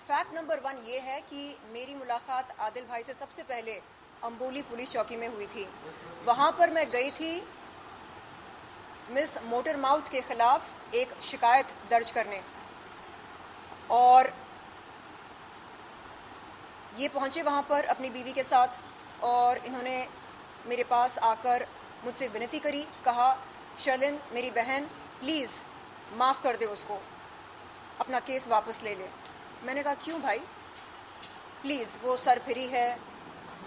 Fact number 1 ये है कि मेरी मुलाकात आदिल भाई से सबसे पहले अंबोली पुलिस चौकी में हुई थी। वहाँ पर मैं गई थी मिस मोटर माउथ के ख़िलाफ़ एक शिकायत दर्ज करने, और ये पहुँचे वहाँ पर अपनी बीवी के साथ, और इन्होंने मेरे पास आकर मुझसे विनती करी, कहा शर्लिन मेरी बहन प्लीज़ माफ़ कर दे उसको, अपना केस वापस ले ले। मैंने कहा क्यों भाई, प्लीज़ वो सरफिरी है,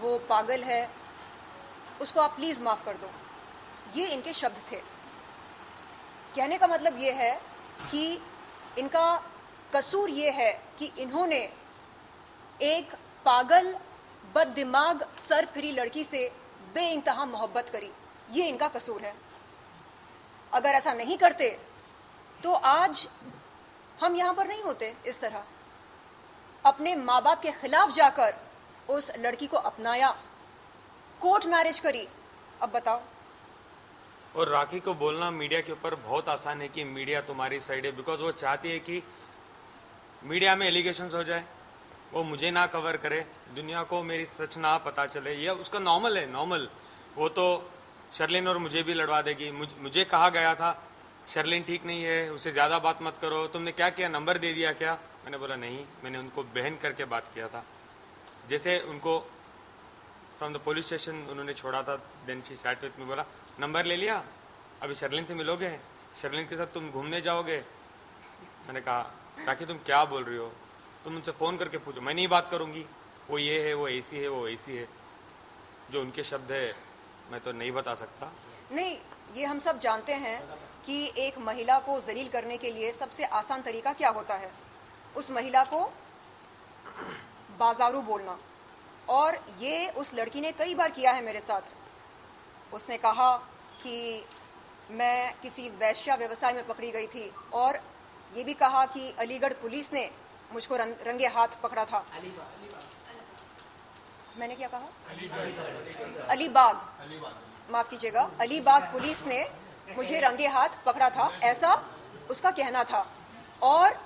वो पागल है, उसको आप प्लीज़ माफ़ कर दो। ये इनके शब्द थे। कहने का मतलब ये है कि इनका कसूर ये है कि इन्होंने एक पागल बददिमाग सरफिरी लड़की से बेइंतहा मोहब्बत करी, ये इनका कसूर है। अगर ऐसा नहीं करते तो आज हम यहाँ पर नहीं होते। इस तरह अपने माँ बाप के खिलाफ जाकर उस लड़की को अपनाया, कोर्ट मैरिज करी। अब बताओ। और राखी को बोलना मीडिया के ऊपर बहुत आसान है कि मीडिया तुम्हारी साइड है, बिकॉज वो चाहती है कि मीडिया में एलिगेशंस हो जाए, वो मुझे ना कवर करे, दुनिया को मेरी सच ना पता चले। ये उसका नॉर्मल है, नॉर्मल। वो तो शर्लिन और मुझे भी लड़वा देगी। मुझे कहा गया था शर्लिन ठीक नहीं है, उससे ज़्यादा बात मत करो। तुमने क्या किया, नंबर दे दिया क्या? मैंने बोला नहीं, मैंने उनको बहन करके बात किया था। जैसे उनको फ्रॉम द पुलिस स्टेशन उन्होंने छोड़ा था, then she sat with me, बोला नंबर ले लिया, अभी शर्लिन से मिलोगे, शर्लिन के साथ तुम घूमने जाओगे। मैंने कहा राखी तुम क्या बोल रही हो, तुम उनसे फ़ोन करके पूछो, मैं नहीं बात करूँगी, वो ये है, वो ऐसी है, वो ऐसी है। जो उनके शब्द है मैं तो नहीं बता सकता। नहीं, ये हम सब जानते हैं कि एक महिला को जलील करने के लिए सबसे आसान तरीका क्या होता है, उस महिला को बाजारू बोलना। और ये उस लड़की ने कई बार किया है मेरे साथ। उसने कहा कि मैं किसी वैश्या व्यवसाय में पकड़ी गई थी, और ये भी कहा कि अलीगढ़ पुलिस ने मुझको रंगे हाथ पकड़ा था। मैंने क्या कहा? अलीबाग, माफ कीजिएगा, अलीबाग पुलिस ने मुझे रंगे हाथ पकड़ा था, ऐसा उसका कहना था। और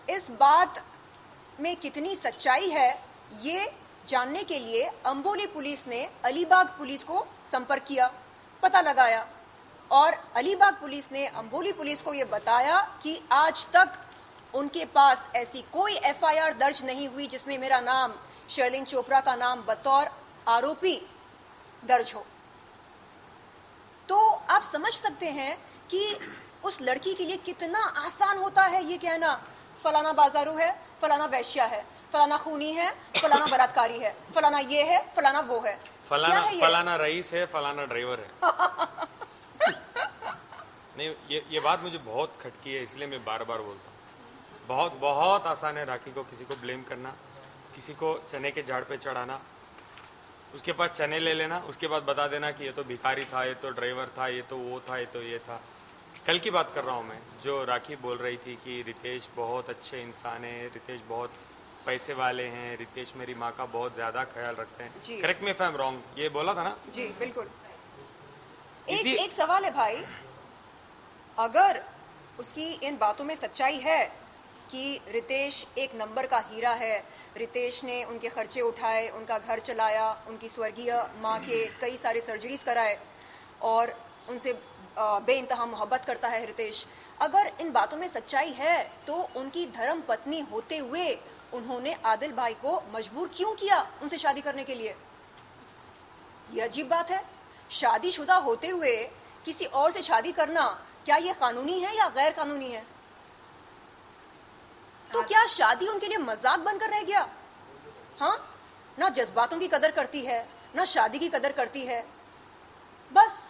इस बात में कितनी सच्चाई है ये जानने के लिए अंबोली पुलिस ने अलीबाग पुलिस को संपर्क किया, पता लगाया, और अलीबाग पुलिस ने अंबोली पुलिस को ये बताया कि आज तक उनके पास ऐसी कोई एफआईआर दर्ज नहीं हुई जिसमें मेरा नाम, शर्लिन चोपड़ा का नाम बतौर आरोपी दर्ज हो। तो आप समझ सकते हैं कि उस लड़की के लिए कितना आसान होता है ये कहना, फलाना बाजारू है, फलाना वैश्या है, फलाना खूनी है, फलाना बलात्कारी है, फलाना ये है, फलाना वो है, फलाना रईस है, फलाना ड्राइवर है। नहीं, ये बात मुझे बहुत खटकी है, इसलिए मैं बार बार बोलता हूँ। बहुत बहुत आसान है राखी को किसी को ब्लेम करना, किसी को चने के झाड़ पे चढ़ाना, उसके पास चने ले लेना, उसके बाद बता देना कि ये तो भिखारी था, ये तो ड्राइवर था, ये तो वो था, ये तो ये था। कल की बात कर रहा हूँ मैं, जो राखी बोल रही थी कि रितेश बहुत अच्छे इंसान है, रितेश बहुत पैसे वाले हैं, रितेश मेरी माँ का बहुत ज़्यादा ख्याल रखते हैं। Correct me if I am wrong, ये बोला था ना? जी बिल्कुल। एक सवाल है भाई, अगर उसकी इन बातों में सच्चाई है कि रितेश एक नंबर का हीरा है, रितेश ने उनके खर्चे उठाए, उनका घर चलाया, उनकी स्वर्गीय माँ के कई सारे सर्जरीज कराए, और उनसे बेइंतहा मोहब्बत करता है रितेश, अगर इन बातों में सच्चाई है तो उनकी धर्म पत्नी होते हुए उन्होंने आदिल भाई को मजबूर क्यों किया उनसे शादी करने के लिए? ये अजीब बात है। शादीशुदा होते हुए किसी और से शादी करना, क्या ये कानूनी है या गैर कानूनी है? तो क्या शादी उनके लिए मजाक बनकर रह गया? हाँ, ना जज्बातों की कदर करती है, ना शादी की कदर करती है। बस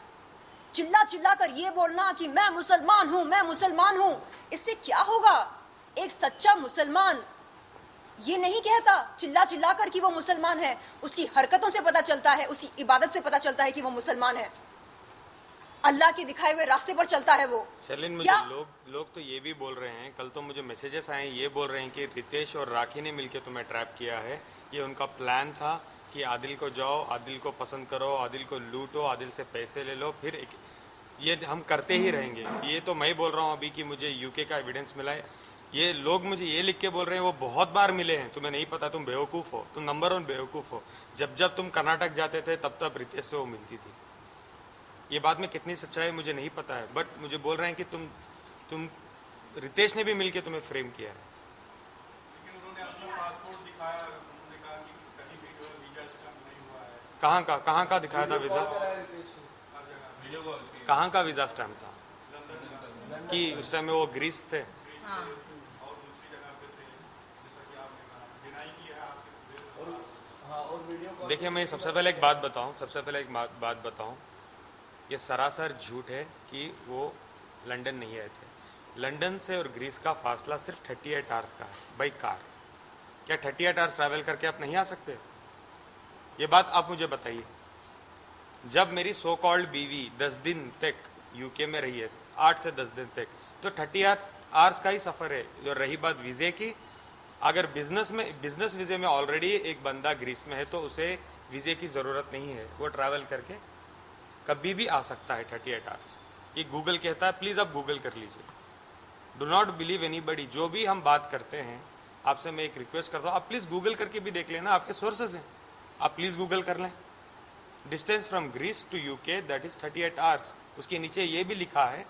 चिल्ला चिल्ला कर ये बोलना कि मैं मुसलमान हूं, मैं मुसलमान हूं, इससे क्या होगा? एक सच्चा मुसलमान ये नहीं कहता चिल्ला चिल्ला कर कि वो मुसलमान है, उसकी हरकतों से पता चलता है, उसकी इबादत से पता चलता है कि वो मुसलमान है, अल्लाह के दिखाए हुए रास्ते पर चलता है वो। शर्लिन, मुझे लोग तो ये भी बोल रहे हैं, कल तो मुझे मैसेजेस आए, ये बोल रहे हैं कि रितेश और राखी ने मिलकर तुम्हें ट्रैप किया है, ये उनका प्लान था कि आदिल को जाओ, आदिल को पसंद करो, आदिल को लूटो, आदिल से पैसे ले लो, फिर ये हम करते ही रहेंगे। ये तो मैं बोल रहा हूँ अभी कि मुझे यूके का एविडेंस मिला है, ये लोग मुझे ये लिख के बोल रहे हैं वो बहुत बार मिले हैं, तुम्हें नहीं पता, तुम बेवकूफ़ हो, तुम नंबर 1 बेवकूफ़ हो। जब जब तुम कर्नाटक जाते थे तब तब रितेश से वो मिलती थी। ये बात में कितनी सच्चाई है मुझे नहीं पता है, बट मुझे बोल रहे हैं कि तुम रितेश ने भी मिलके तुम्हें फ्रेम किया है। लेकिन उन्होंने अपना पासपोर्ट दिखाया, उन्होंने कहा कि कहीं भी जो वीजा स्टैम्प नहीं हुआ है। कहाँ का दिखाया था वीज़ा? हर जगह वीडियो कॉल की कहाँ का वीज़ा स्टैम्प था कि उस टाइम में वो ग्रीस थे? और दूसरी जगह पे थे, जैसा कि आपने कहा, डिनाई किया है आपके। देखिए, मैं सबसे पहले एक बात बताऊं, ये सरासर झूठ है कि वो लंदन नहीं आए थे। लंदन से और ग्रीस का फासला सिर्फ 38 आवर्स का है बाई कार। क्या 38 आवर्स ट्रैवल करके आप नहीं आ सकते? ये बात आप मुझे बताइए। जब मेरी सो कॉल्ड बीवी 10 दिन तक यूके में रही है, 8 से 10 दिन तक, तो 38 आवर्स का ही सफ़र है। और रही बात वीज़े की, अगर बिजनेस वीज़े में ऑलरेडी एक बंदा ग्रीस में है तो उसे वीज़े की ज़रूरत नहीं है, वो ट्रैवल करके कभी भी आ सकता है 38 आवर्स। ये गूगल कहता है, प्लीज़ आप गूगल कर लीजिए। Do not believe anybody. जो भी हम बात करते हैं, आपसे मैं एक रिक्वेस्ट करता हूँ, आप प्लीज़ गूगल करके भी देख लेना, आपके सोर्सेज हैं, आप प्लीज़ गूगल कर लें। Distance from Greece to UK that is 38 hours. उसके नीचे ये भी लिखा है,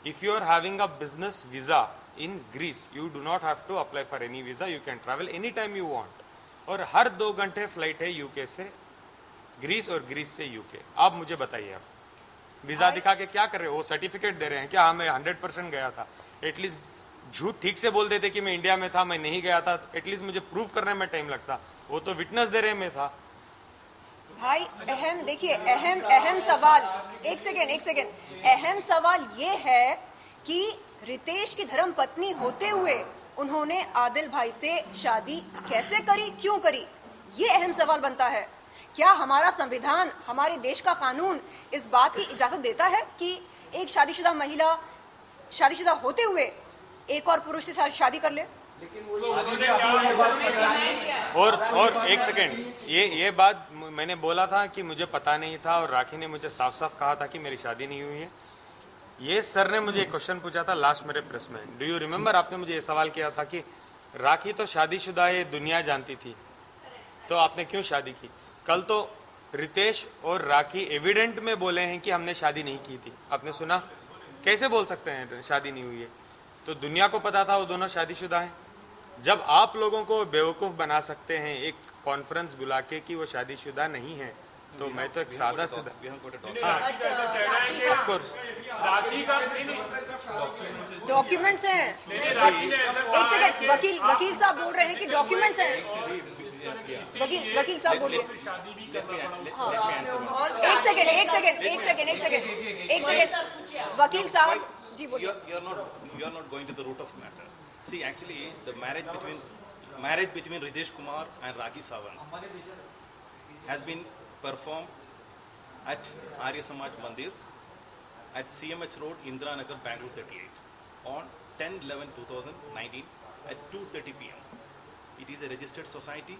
if you are having a business visa in Greece you do not have to apply for any visa, you can travel any time you want. और हर 2 घंटे flight है यूके से ग्रीस और ग्रीस से यूके। आप मुझे बताइए, आप वीज़ा दिखा के क्या कर रहे हो? वो सर्टिफिकेट दे रहे हैं क्या? हाँ, मैं 100% गया था। एटलीस्ट झूठ ठीक से बोल देते कि मैं इंडिया में था, मैं नहीं गया था, एटलीस्ट मुझे प्रूव करने में टाइम लगता। वो तो विटनेस दे रहे मैं था। भाई अहम सवाल, एक सेकेंड, अहम सवाल ये है कि रितेश की धर्म पत्नी होते हुए उन्होंने आदिल भाई से शादी कैसे करी, क्यों करी? ये अहम सवाल बनता है। क्या हमारा संविधान, हमारे देश का कानून इस बात की इजाजत देता है कि एक शादीशुदा महिला शादीशुदा होते हुए एक और पुरुष से शादी कर ले? और एक सेकेंड, ये बात मैंने बोला था कि मुझे पता नहीं था, और राखी ने मुझे साफ साफ कहा था कि मेरी शादी नहीं हुई है। ये सर ने मुझे एक क्वेश्चन पूछा था लास्ट मेरे प्रेस में, डू यू रिमेम्बर? आपने मुझे ये सवाल किया था कि राखी तो शादीशुदा है, दुनिया जानती थी, तो आपने क्यों शादी की? कल तो रितेश और राखी एविडेंट में बोले हैं कि हमने शादी नहीं की थी। आपने सुना? कैसे बोल सकते हैं शादी नहीं हुई है? तो दुनिया को पता था वो दोनों शादीशुदा हैं। जब आप लोगों को बेवकूफ़ बना सकते हैं एक कॉन्फ्रेंस बुला के कि वो शादीशुदा नहीं है, तो मैं तो एक सादा सीधा, ऑफ कोर्स डॉक्यूमेंट्स हैं। एक सेकेंड, वकील साहब बोल रहे हैं कि डॉक्यूमेंट्स हैं। वकील साहब बोलिए। हाँ, एक सेकेंड, वकील साहब जी बोलिए। You are not going to the root of the matter. See, actually, the marriage between Ritesh Kumar and Rakhi Sawant has been performed at Arya Samaj Mandir at CMH Road, Indira Nagar, Bangalore 38 on 10/11/2019 at 2:30 p.m. It is a registered society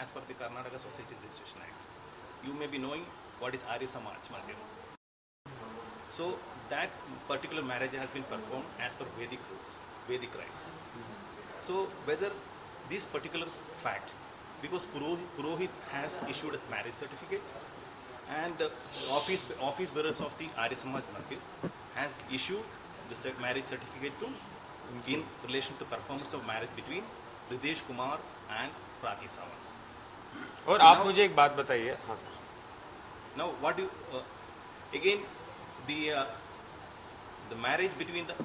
as per the Karnataka Society Registration Act. You may be knowing what is Arya Samaj Mandir. So that particular marriage has been performed as per Vedic rules, Vedic rites. So whether this particular fact, because Purohit has issued a marriage certificate, and office bearers of the Arya Samaj Mandir has issued the marriage certificate to in relation to performance of marriage between Ritesh Kumar and Rakhi Sawant. और आप मुझे एक बात बताइए। हाँ sir. Now what do you again the marriage between the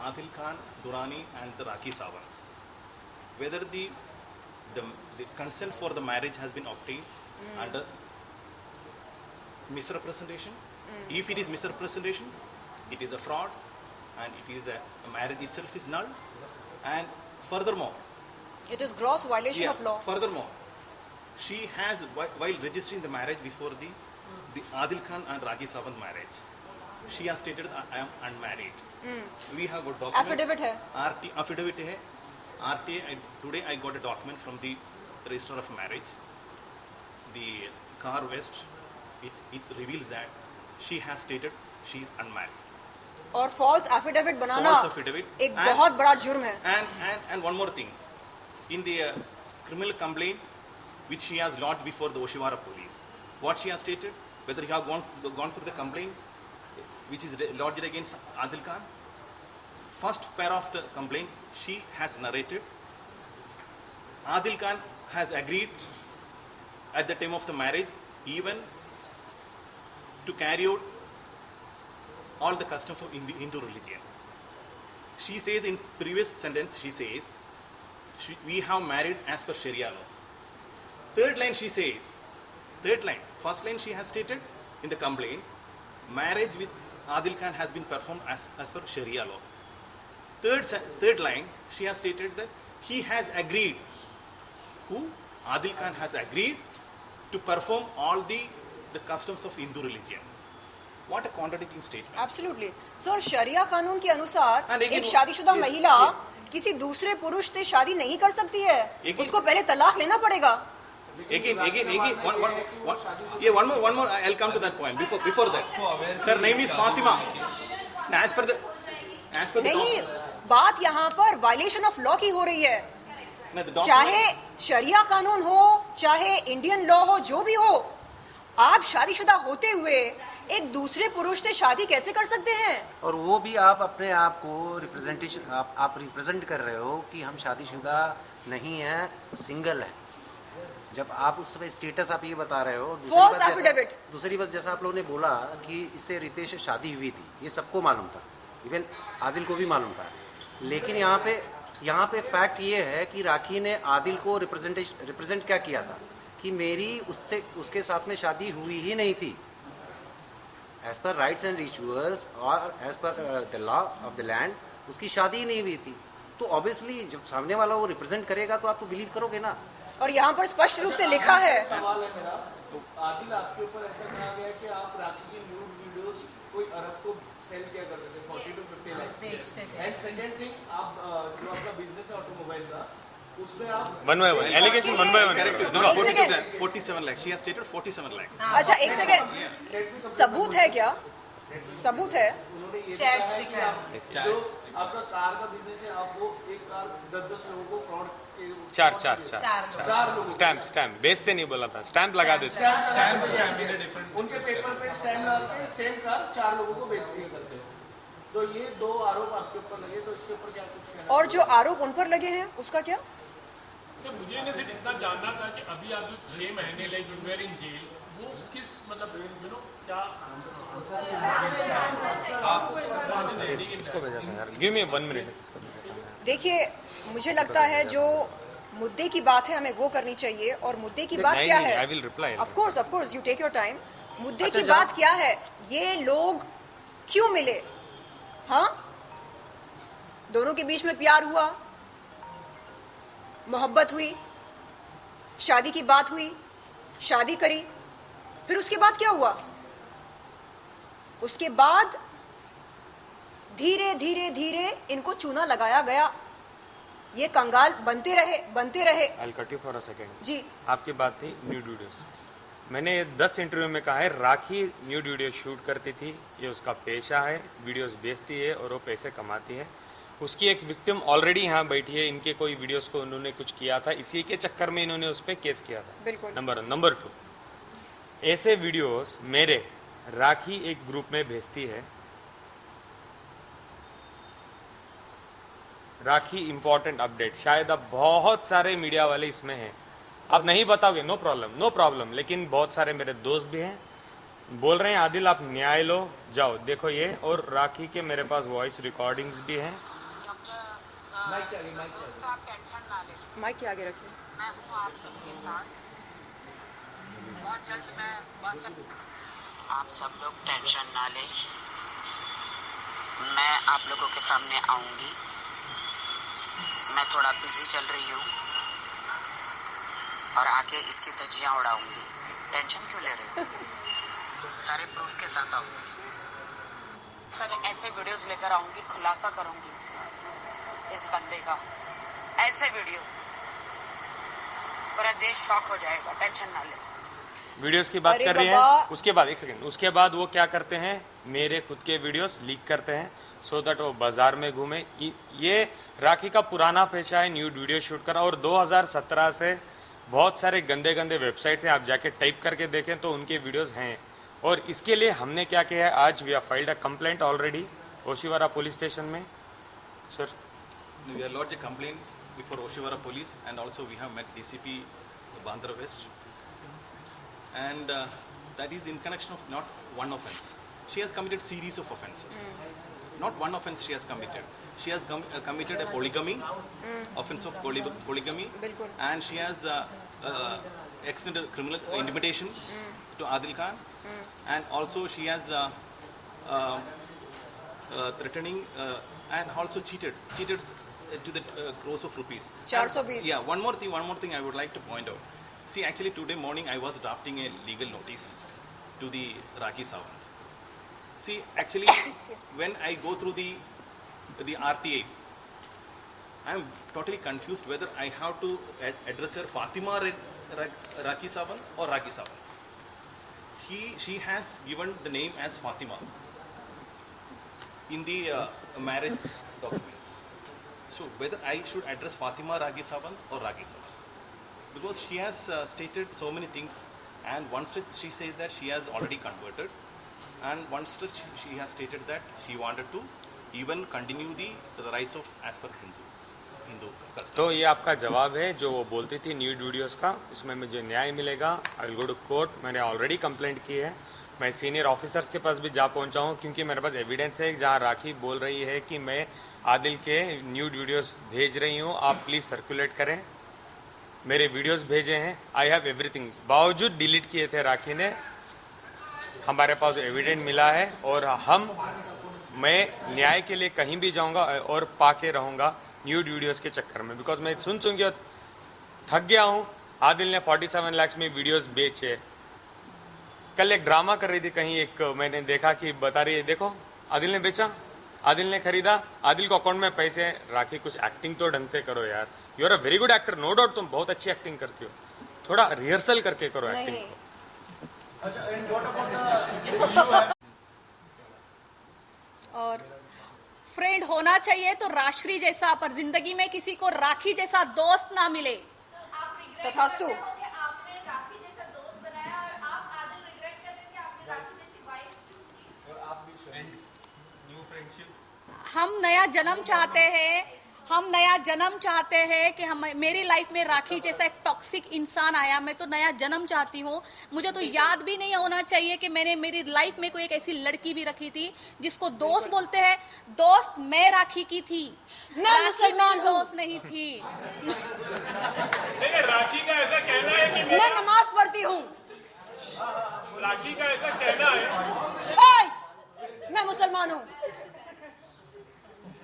Adil Khan Durrani and the Rakhi Sawant, whether the consent for the marriage has been obtained under misrepresentation. If it is misrepresentation, it is a fraud, and it is a marriage itself is null. And furthermore, It is gross violation of law. Furthermore, she has, while registering the marriage before the Adil Khan and Rakhi Sawant marriage, she has stated I am unmarried. We have got document. Affidavit है। Affidavit है। RTA. Today I got a document from the Register of Marriage. The Car West. It reveals that she has stated she is unmarried. और false affidavit बनाना False affidavit. एक And- बहुत बड़ा जुर्म है. And one more thing. In the criminal complaint which she has lodged before the Oshiwara police, what she has stated, whether you have gone through the complaint which is lodged against Adil Khan, first pair of the complaint, she has narrated, Adil Khan has agreed at the time of the marriage even to carry out all the customs of Hindu religion. She says in previous sentence, she says, we have married as per Sharia law. Third line she says, first line she has stated in the complaint, marriage with Adil Khan has been performed as per Sharia law. Third line she has stated that he has agreed, Adil Khan has agreed to perform all the customs of Hindu religion. What a contradicting statement. Absolutely sir, शरिया कानून के अनुसार हाँ, लेकिन एक शादीशुदा yes, महिला yes. किसी दूसरे पुरुष से शादी नहीं कर सकती है. लेकिन- उसको पहले तलाक लेना पड़ेगा. Again, one more, I'll come to that point. Before that, her name is Fatima. Now, as per the नहीं, बात यहाँ पर वायलेशन ऑफ लॉ की हो रही है. no, the document, चाहे शरिया कानून हो, चाहे इंडियन लॉ हो, जो भी हो, आप शादीशुदा होते हुए एक दूसरे पुरुष से शादी कैसे कर सकते हैं? और वो भी आप अपने आप को रिप्रेजेंटेशन आप रिप्रेजेंट कर रहे हो कि हम शादीशुदा नहीं हैं, सिंगल हैं. जब आप उस समय स्टेटस आप ये बता रहे हो. False affidavit. दूसरी बात जैसा आप लोगों ने बोला कि इससे रितेश से शादी हुई थी, ये सबको मालूम था, इवन आदिल को भी मालूम था. लेकिन यहाँ पे फैक्ट ये है कि राखी ने आदिल को रिप्रेजेंट क्या किया था कि मेरी उसके साथ में शादी हुई ही नहीं थी. As per rights and rituals और as per the law of the land उसकी शादी ही नहीं हुई थी. तो ऑब्वियसली जब सामने वाला वो रिप्रेजेंट करेगा तो आप तो बिलीव करोगे ना. और यहाँ पर स्पष्ट रूप से लिखा है. सवाल है मेरा, आदिल आपके ऊपर ऐसा कहा गया कि आप राखी की न्यूड वीडियोस कोई अरब को सेल किया करते थे 40 to 50 lakh. And second thing, आप जो आपका बिजनेस है ऑटोमोबाइल का, उसमें आप one by one allegation, one by one. no, एक second. 47 lakhs. She has stated 47 lakhs. अच्छा, एक सेकंड. सबूत है क्या? सबूत है. उन्होंने ये कहा है कि आप जो आपका कार का बिजनेस है, आप वो एक कार 10-10 लोगों को फ्रॉड चार स्टैम्प बेचते नहीं बोला था, स्टैम्प लगा देते. उनके पेपर पे स्टैम्प लगा के सेम कार 4 लोगों को बेच दिया करते हैं. तो ये 2 आरोप आपके ऊपर लगे, तो इसके ऊपर क्या कुछ कहना? और जो आरोप उन पर लगे हैं उसका क्या? तो मुझे इन्हें सिर्फ इतना जानना था कि अभी आप जो 6 महीने like you were in jail, वो किस मतलब यू नो क्या इसको भेजा था यार. Give me 1 minute. देखिए, मुझे लगता है जो मुद्दे की बात है हमें वो करनी चाहिए. और मुद्दे की बात क्या है? I will reply. Of course you take your time. मुद्दे अच्छा, की बात क्या है? ये लोग क्यों मिले? हाँ, दोनों के बीच में प्यार हुआ, मोहब्बत हुई, शादी की बात हुई, शादी करी, फिर उसके बाद क्या हुआ? उसके बाद धीरे धीरे धीरे इनको चूना लगाया गया. ये कंगाल बनते रहे. I cut you for a second. जी, आपकी बात थी न्यूड वीडियोस. मैंने 10 इंटरव्यू में कहा है राखी न्यूड वीडियो शूट करती थी, ये उसका पेशा है, वीडियोस बेचती है और वो पैसे कमाती है. उसकी एक विक्टिम ऑलरेडी यहाँ बैठी है, इनके कोई वीडियोस को उन्होंने कुछ किया था, इसी के चक्कर में इन्होंने उस पर केस किया था. बिल्कुल. नंबर 1. नंबर 2, ऐसे वीडियोस मेरे राखी एक ग्रुप में भेजती है. राखी इंपॉर्टेंट अपडेट, शायद अब बहुत सारे मीडिया वाले इसमें हैं, आप नहीं बताओगे, नो प्रॉब्लम, लेकिन बहुत सारे मेरे दोस्त भी हैं, बोल रहे हैं आदिल आप न्याय लो, जाओ देखो ये. और राखी के मेरे पास वॉइस रिकॉर्डिंग्स भी हैं. माइक के आगे रखिए. मैं हूँ आप सबके साथ, बहुत जल्द मैं बात कर. आप सब लोग टेंशन ना लें, मैं आप लोगों के सामने आऊंगी. मैं थोड़ा बिजी चल रही हूँ और आके इसकी धज्जियाँ उड़ाऊंगी. टेंशन क्यों ले रहे हो? सारे प्रूफ के साथ आऊंगी सर. ऐसे वीडियोस लेकर आऊंगी, खुलासा करूंगी इस बंदे का. ऐसे वीडियो पूरा देश शॉक हो जाएगा. टेंशन ना ले. वीडियोस की बात अरे कर रही बाबा। हैं. उसके बाद एक सेकंड, उसके बाद वो क्या करते हैं, मेरे खुद के वीडियोस लीक करते हैं सो दैट वो बाजार में घूमे। ये राखी का पुराना पेशा है, न्यूड वीडियो शूट करना, और 2017 से बहुत सारे गंदे गंदे वेबसाइट से आप जाके टाइप करके देखें तो उनके वीडियोस हैं। और इसके लिए हमने क्या किया है, आज we have filed a complaint already Oshiwara police station में। Sir, We have lodged a complaint before Oshiwara Police, and also we have met DCP Bandra West, and that is in connection of not one offence. She has committed series of offences. Not one offence she has committed. She has committed a polygamy, offence of polygamy, बिल्कुल। and she has extended criminal intimidation to Adil Khan, and also she has threatening and also cheated to the crores of rupees. 420। Yeah, one more thing I would like to point out. See, actually today morning I was drafting a legal notice to the Rakhi Sawant. See, actually when I go through the RTA, I am totally confused whether I have to address her Fatima Rakhi Sawant or Rakhi Sawant. She has given the name as Fatima in the marriage documents. So whether I should address Fatima Rakhi Sawant or Rakhi Sawant, because she has stated so many things, and one step she says that she has already converted, and one step she has stated that she wanted to even continue the rise of as per Hindu customs. तो ये आपका जवाब है जो वो बोलती थी nude videos का, इसमें मुझे न्याय मिलेगा। I will go to court. मैंने ऑलरेडी कंप्लेंट की है, मैं सीनियर ऑफिसर्स के पास भी जा पहुंचा हूं, क्योंकि मेरे पास एविडेंस है जहां राखी बोल रही है कि मैं आदिल के न्यूड वीडियोस भेज रही हूं, आप प्लीज सर्कुलेट करें। मेरे वीडियोस भेजे हैं, आई हैव एवरीथिंग। बावजूद डिलीट किए थे राखी ने, हमारे पास एविडेंस मिला है, और मैं न्याय के लिए कहीं भी जाऊंगा और पाके रहूंगा न्यूड वीडियोस के चक्कर में, बिकॉज मैं सुन के थक गया हूं। आदिल ने 47 लाख में वीडियोस बेचे। कल एक ड्रामा कर रही थी कहीं, एक मैंने देखा कि बता रही है देखो आदिल ने बेचा, आदिल ने खरीदा, आदिल को अकाउंट में पैसे हैं। राखी कुछ एक्टिंग तो ढंग से करो यार, you are a very good actor, no doubt, तुम बहुत अच्छी एक्टिंग करती हो, थोड़ा रिहर्सल करके करो एक्टिंग नहीं। को। अच्छा, and what about और फ्रेंड होना चाहिए तो राशि जैसा, पर जिंदगी में किसी को राखी जैसा दोस्त ना मिले। तथास्तु। आपने राखी जैसा दोस्त बनाया और आप आदिल रिग्रेट कर रहे थे आपने राखी जैसी वाइफ चूज की। और आप भी न्यू फ्रेंडशिप। हम नया जन्म चाहते हैं कि हम मेरी लाइफ में राखी जैसा एक टॉक्सिक इंसान आया, मैं तो नया जन्म चाहती हूँ। मुझे तो याद भी नहीं होना चाहिए कि मैंने मेरी लाइफ में कोई एक ऐसी लड़की भी रखी थी जिसको दोस्त बोलते हैं। दोस्त मैं राखी की थी, मैं मुसलमान हूँ। दोस्त नहीं थी। देखिए, राखी का ऐसा कहना है कि मैं नमाज पढ़ती हूँ। राखी का ऐसा कहना है, मैं मुसलमान हूँ।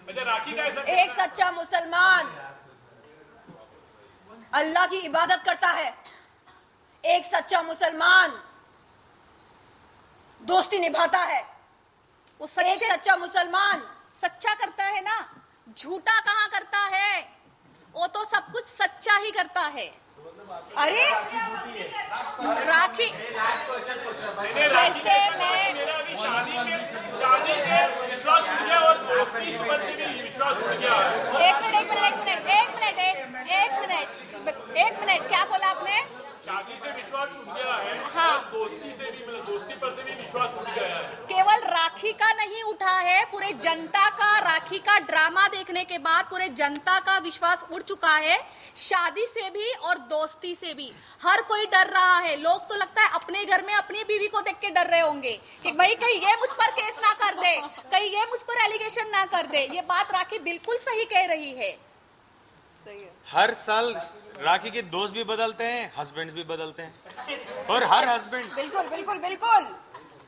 अच्छा, राखी का ऐसा एक सच्चा मुसलमान अल्लाह की इबादत करता है। एक सच्चा मुसलमान दोस्ती निभाता है। वो एक सच्चा मुसलमान सच्चा करता है ना, झूठा कहाँ करता है? वो तो सब कुछ सच्चा ही करता है। अरे राखी जैसे मैं मेरा अभी शादी से विश्वास उठ गया और दोस्ती पर भी विश्वास उठ गया। एक मिनट क्या बोला आपने? शादी से विश्वास उठ गया है, हाँ। दोस्ती से भी, मतलब दोस्ती पर से भी विश्वास उठ गया है। केवल राखी का नहीं उठा है, पूरे जनता का राखी का ड्रामा देखने के बाद पूरे जनता का विश्वास उठ चुका है। शादी से भी और दोस्ती से भी हर कोई डर रहा है। लोग तो लगता है अपने घर में अपनी बीवी को देख के डर रहे होंगे कि भाई कहीं ये मुझ पर केस ना कर दे, कहीं ये मुझ पर एलिगेशन ना कर दे। ये बात राखी बिल्कुल सही कह रही है। सही है। हर साल राखी के दोस्त भी बदलते हैं, हस्बैंड्स भी बदलते हैं, और हर हस्बैंड बिल्कुल बिल्कुल बिल्कुल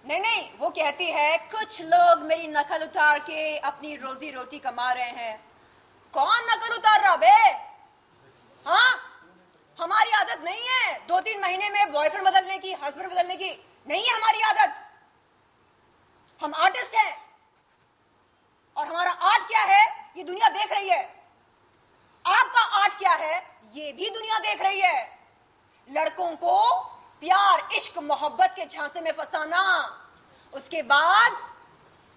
नहीं, वो कहती है कुछ लोग मेरी नकल उतार के अपनी रोजी रोटी कमा रहे हैं। कौन नकल उतार रहा बे? हाँ, हमारी आदत नहीं है 2-3 महीने में बॉयफ्रेंड बदलने की, हस्बैंड बदलने की, नहीं है हमारी आदत। हम आर्टिस्ट हैं और हमारा आर्ट क्या है ये दुनिया देख रही है। आपका आर्ट क्या है ये भी दुनिया देख रही है। लड़कों को प्यार, इश्क, मोहब्बत के झांसे में फंसाना, उसके बाद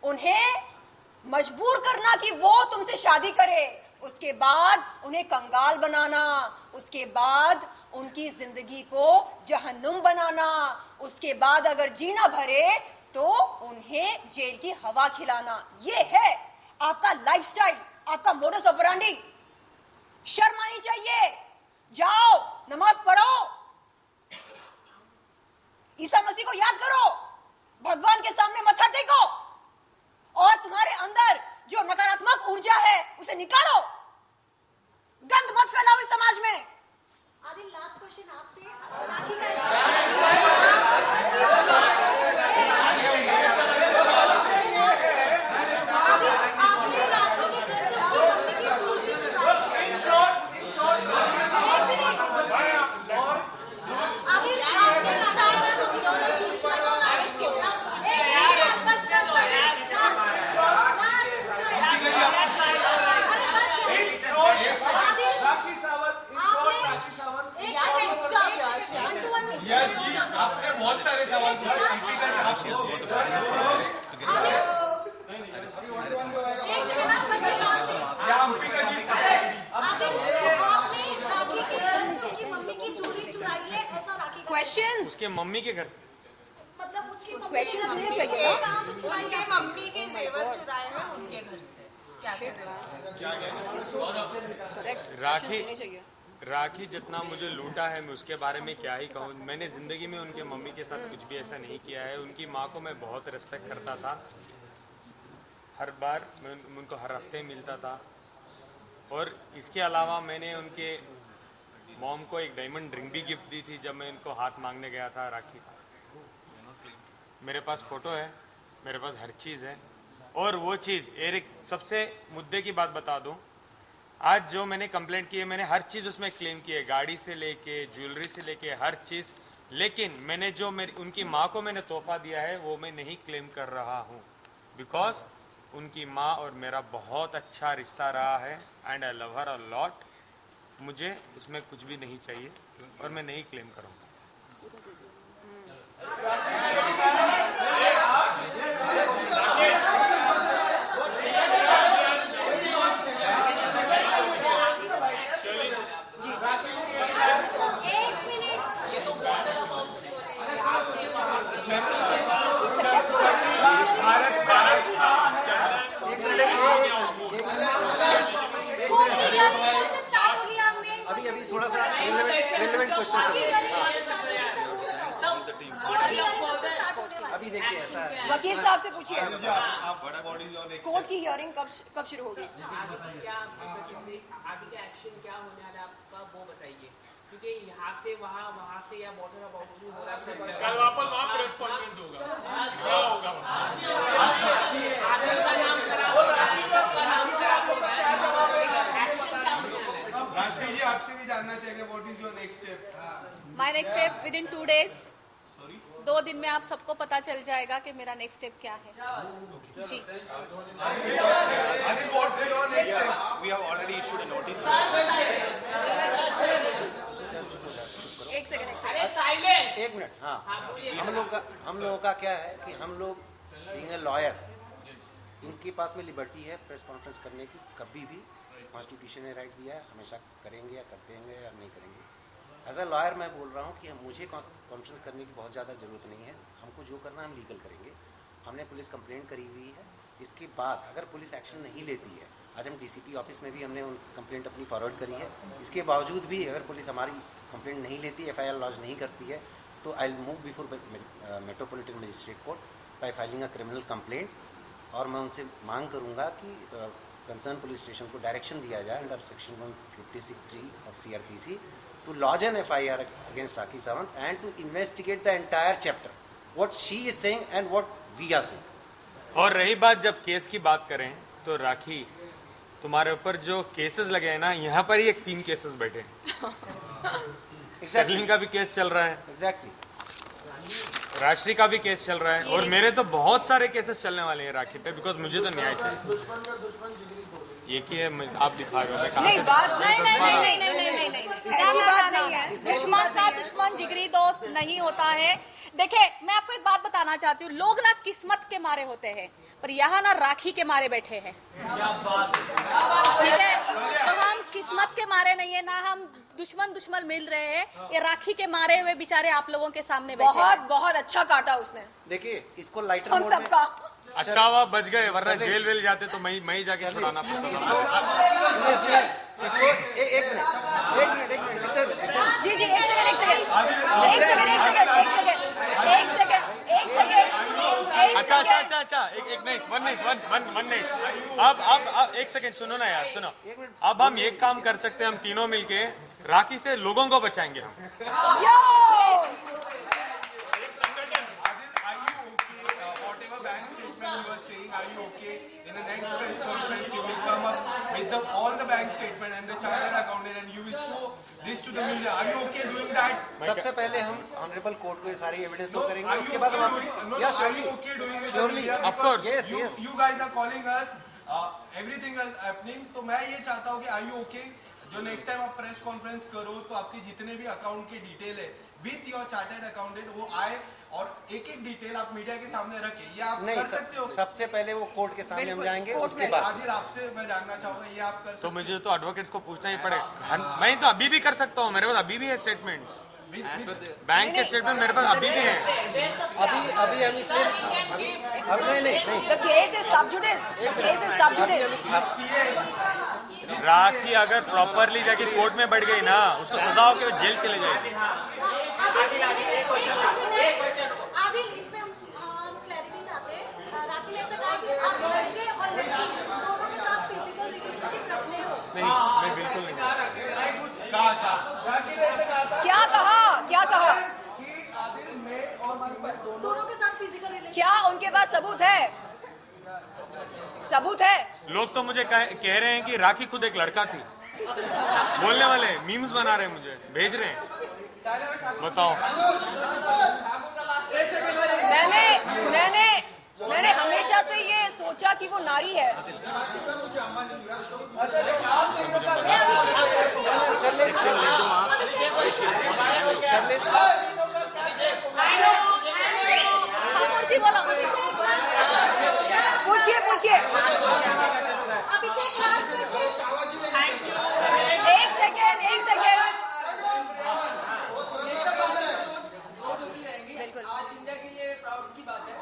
उन्हें मजबूर करना कि वो तुमसे शादी करे, उसके बाद उन्हें कंगाल बनाना, उसके बाद उनकी जिंदगी को जहन्नुम बनाना, उसके बाद अगर जीना भरे तो उन्हें जेल की हवा खिलाना। ये है आपका लाइफस्टाइल, आपका मोडस ऑपरेंडी। शर्म आनी चाहिए। जाओ नमाज पढ़ो, ईसा मसीह को याद करो, भगवान के सामने मत्था टेको और तुम्हारे अंदर जो नकारात्मक ऊर्जा है उसे निकालो। गंद मत फैलाओ इस समाज में। आदिल, लास्ट क्वेश्चन आपसे। राखी का आपने राखी के घर से मम्मी की ज्वेलरी चुराई। आदिल, आपने राखी के घर से ज्वेलरी राखी सावंत, राखी सावंत। यस जी, आपने बहुत सारे सवाल पूछे। क्वेश्चंस उसके मम्मी के घर से। मतलब उसकी क्वेश्चंस नहीं चाहिए। कहाँ से चुराई है? मम्मी के जेवर चुराए हैं उनके घर से। क्या राखी राखी जितना मुझे लूटा है मैं उसके बारे में क्या ही कहूँ। मैंने ज़िंदगी में उनके मम्मी के साथ कुछ भी ऐसा नहीं किया है। उनकी माँ को मैं बहुत रिस्पेक्ट करता था, हर बार मैं उनको हर हफ्ते मिलता था। और इसके अलावा मैंने उनके मॉम को एक डायमंड रिंग भी गिफ्ट दी थी जब मैं इनको हाथ मांगने गया था राखी का। मेरे पास फ़ोटो है, मेरे पास हर चीज़ है। और वो चीज़ एक सबसे मुद्दे की बात बता दूं, आज जो मैंने कंप्लेंट की है मैंने हर चीज़ उसमें क्लेम की है, गाड़ी से लेके ज्वेलरी से लेके हर चीज़। लेकिन मैंने जो मेरी उनकी माँ को मैंने तोहफा दिया है वो मैं नहीं क्लेम कर रहा हूँ, बिकॉज उनकी माँ और मेरा बहुत अच्छा रिश्ता रहा है and I love her a lot. मुझे उसमें कुछ भी नहीं चाहिए और मैं नहीं क्लेम करूँगा। अभी अभी थोड़ा सा रिलेवेंट क्वेश्चन अभी देखिए ऐसा है। वकील साहब से पूछिए आप बड़ा बॉडी जो नेक्स्ट कोर्ट की हियरिंग कब शुरू होगी। आगे का एक्शन क्या होने वाला है आपका वो बताइए, क्योंकि यहाँ से वहाँ से या बॉर्डर अबाउट हो रहा है। कल वापस वहाँ प्रेस कॉन्फ्रेंस होगा, क्या होगा वहाँ? आदिल का नाम खराब हो रहा है। राष्ट्रीय जी आपसे भी जानना चाहेंगे what is your next step. My next step with in 2 days, 2 दिन में आप सबको पता चल जाएगा कि मेरा नेक्स्ट स्टेप क्या है। जी Adil what is your next step. We have already issued a notice. एक सेकंड अरे साइलेंट। एक मिनट। हाँ, हम लोगों का क्या है कि हम लोग बीइंग अ लॉयर, इनके पास में लिबर्टी है प्रेस कॉन्फ्रेंस करने की। कभी भी कॉन्स्टिट्यूशन ने राइट दिया है, हमेशा करेंगे या करते हैं या नहीं करेंगे। एज अ लॉयर मैं बोल रहा हूँ कि मुझे कॉन्फ्रेंस करने की बहुत ज़्यादा ज़रूरत नहीं है। हमको जो करना है हम लीगल करेंगे। हमने पुलिस कंप्लेंट करी हुई है। इसके बाद अगर पुलिस एक्शन नहीं लेती है, आज हम डीसीपी ऑफिस में भी हमने उन कंप्लेंट अपनी फॉरवर्ड करी है। इसके बावजूद भी अगर पुलिस हमारी कंप्लेंट नहीं लेती, एफआईआर लॉन्च नहीं करती है, तो I will move before metropolitan magistrate court by filing a criminal complaint. और मैं उनसे मांग करूँगा कि कंसर्न पुलिस स्टेशन को डायरेक्शन दिया जाए under section 156(3) of CRPC to lodge an FIR against Rakhi Sawant and to investigate the entire chapter, what she is saying and what we are saying. और रही बात जब केस की बात करें तो राखी, तुम्हारे ऊपर जो केसेस लगे हैं ना, यहाँ पर ही 3 केसेस बैठे हैं। शर्लिन का भी केस चल रहा है, Exactly. राष्ट्रीय का भी केस चल रहा है और मेरे तो बहुत सारे केसेस चलने वाले हैं राखी पे, बिकॉज मुझे तो न्याय चाहिए। ये की है, आप दिखा रहे हो। नहीं बात नहीं ऐसी बात नहीं है। दुश्मन का दुश्मन दुश्मन जिगरी दोस्त नहीं होता है। देखिए, मैं आपको एक बात बताना चाहती हूँ, लोग ना किस्मत के मारे होते हैं, पर यहाँ ना राखी के मारे बैठे हैं। ठीक है, तो हम किस्मत के मारे नहीं है, ना हम दुश्मन मिल रहे हैं, ये राखी के मारे हुए बेचारे आप लोगों के सामने बैठे हैं। बहुत बहुत अच्छा काटा उसने देखिए इसको लाइटर हम मोड में सबका। अच्छा हुआ बच गए, वरना जेल वेल जाते तो मैं ही जाके छुड़ाना पड़ता था। सुनिए, सुनिए, इसको एक मिनट लिसन। जी जी, एक सेकंड अच्छा, एक नहीं, वन नहीं। अब एक सेकंड सुनो ना यार, सुनो। अब हम एक काम कर सकते हैं, हम तीनों मिलके राखी से लोगों को बचाएंगे हम। Whatever bank statement you were saying, are you okay? In the next press conference, you will come up with all the bank statement and the chartered accountant, and you will show this to the media. Are you okay doing that? सबसे पहले हम honourable court को ये सारी evidence show करेंगे, उसके बाद हम No, या are you okay doing it? Surely Of course. Yes You, yes you guys are calling us. Everything is happening. तो मैं ये चाहता हूँ कि are you okay? जो नेक्स्ट टाइम आप प्रेस कॉन्फ्रेंस करो तो आपके जितने भी अकाउंट के डिटेल है विथ योर चार्टर्ड अकाउंटेंट वो आए और एक एक डिटेल आप मीडिया के सामने रखें। ये आप नहीं कर सकते हो। सबसे पहले वो कोर्ट के सामने हम बिल्कुल, जाएंगे, कोर्ट उसके में। बाद आदिल आपसे मैं जानना चाहूंगा ये आप कर तो सकते मुझे तो एडवोकेट्स को पूछना ही पड़ेगा। मैं तो अभी भी कर सकता हूँ, मेरे पास अभी भी है स्टेटमेंट, बैंक के स्टेटमेंट मेरे पास अभी भी है। अभी हम इसलिए अभी नहीं The case is sub judice. The case is sub judice. राखी अगर प्रॉपरली जाके कोर्ट में बढ़ गई ना, उसको सजा हो के वो जेल चले जाएगी। आदिल, इसमें हम क्लैरिटी चाहते हैं। राखी ने ऐसा कहा कि आप लड़के और लड़की दोनों के साथ फिजिकल रिलेशनशिप रखते हो। नहीं, मैं बिल्कुल नहीं। क्या कहा दोनों के साथ फिजिकल रिलेशन। क्या उनके पास सबूत है? लोग तो मुझे कह रहे हैं कि राखी खुद एक लड़का थी। बोलने वाले मीम्स बना रहे हैं, मुझे भेज रहे हैं। बताओ। मैंने हमेशा से ये सोचा कि वो नारी है। ठाकुर जी बोलो। पूछिए। एक सेकेंड। बिल्कुल। आज इंडिया के लिए प्राउड की बात है।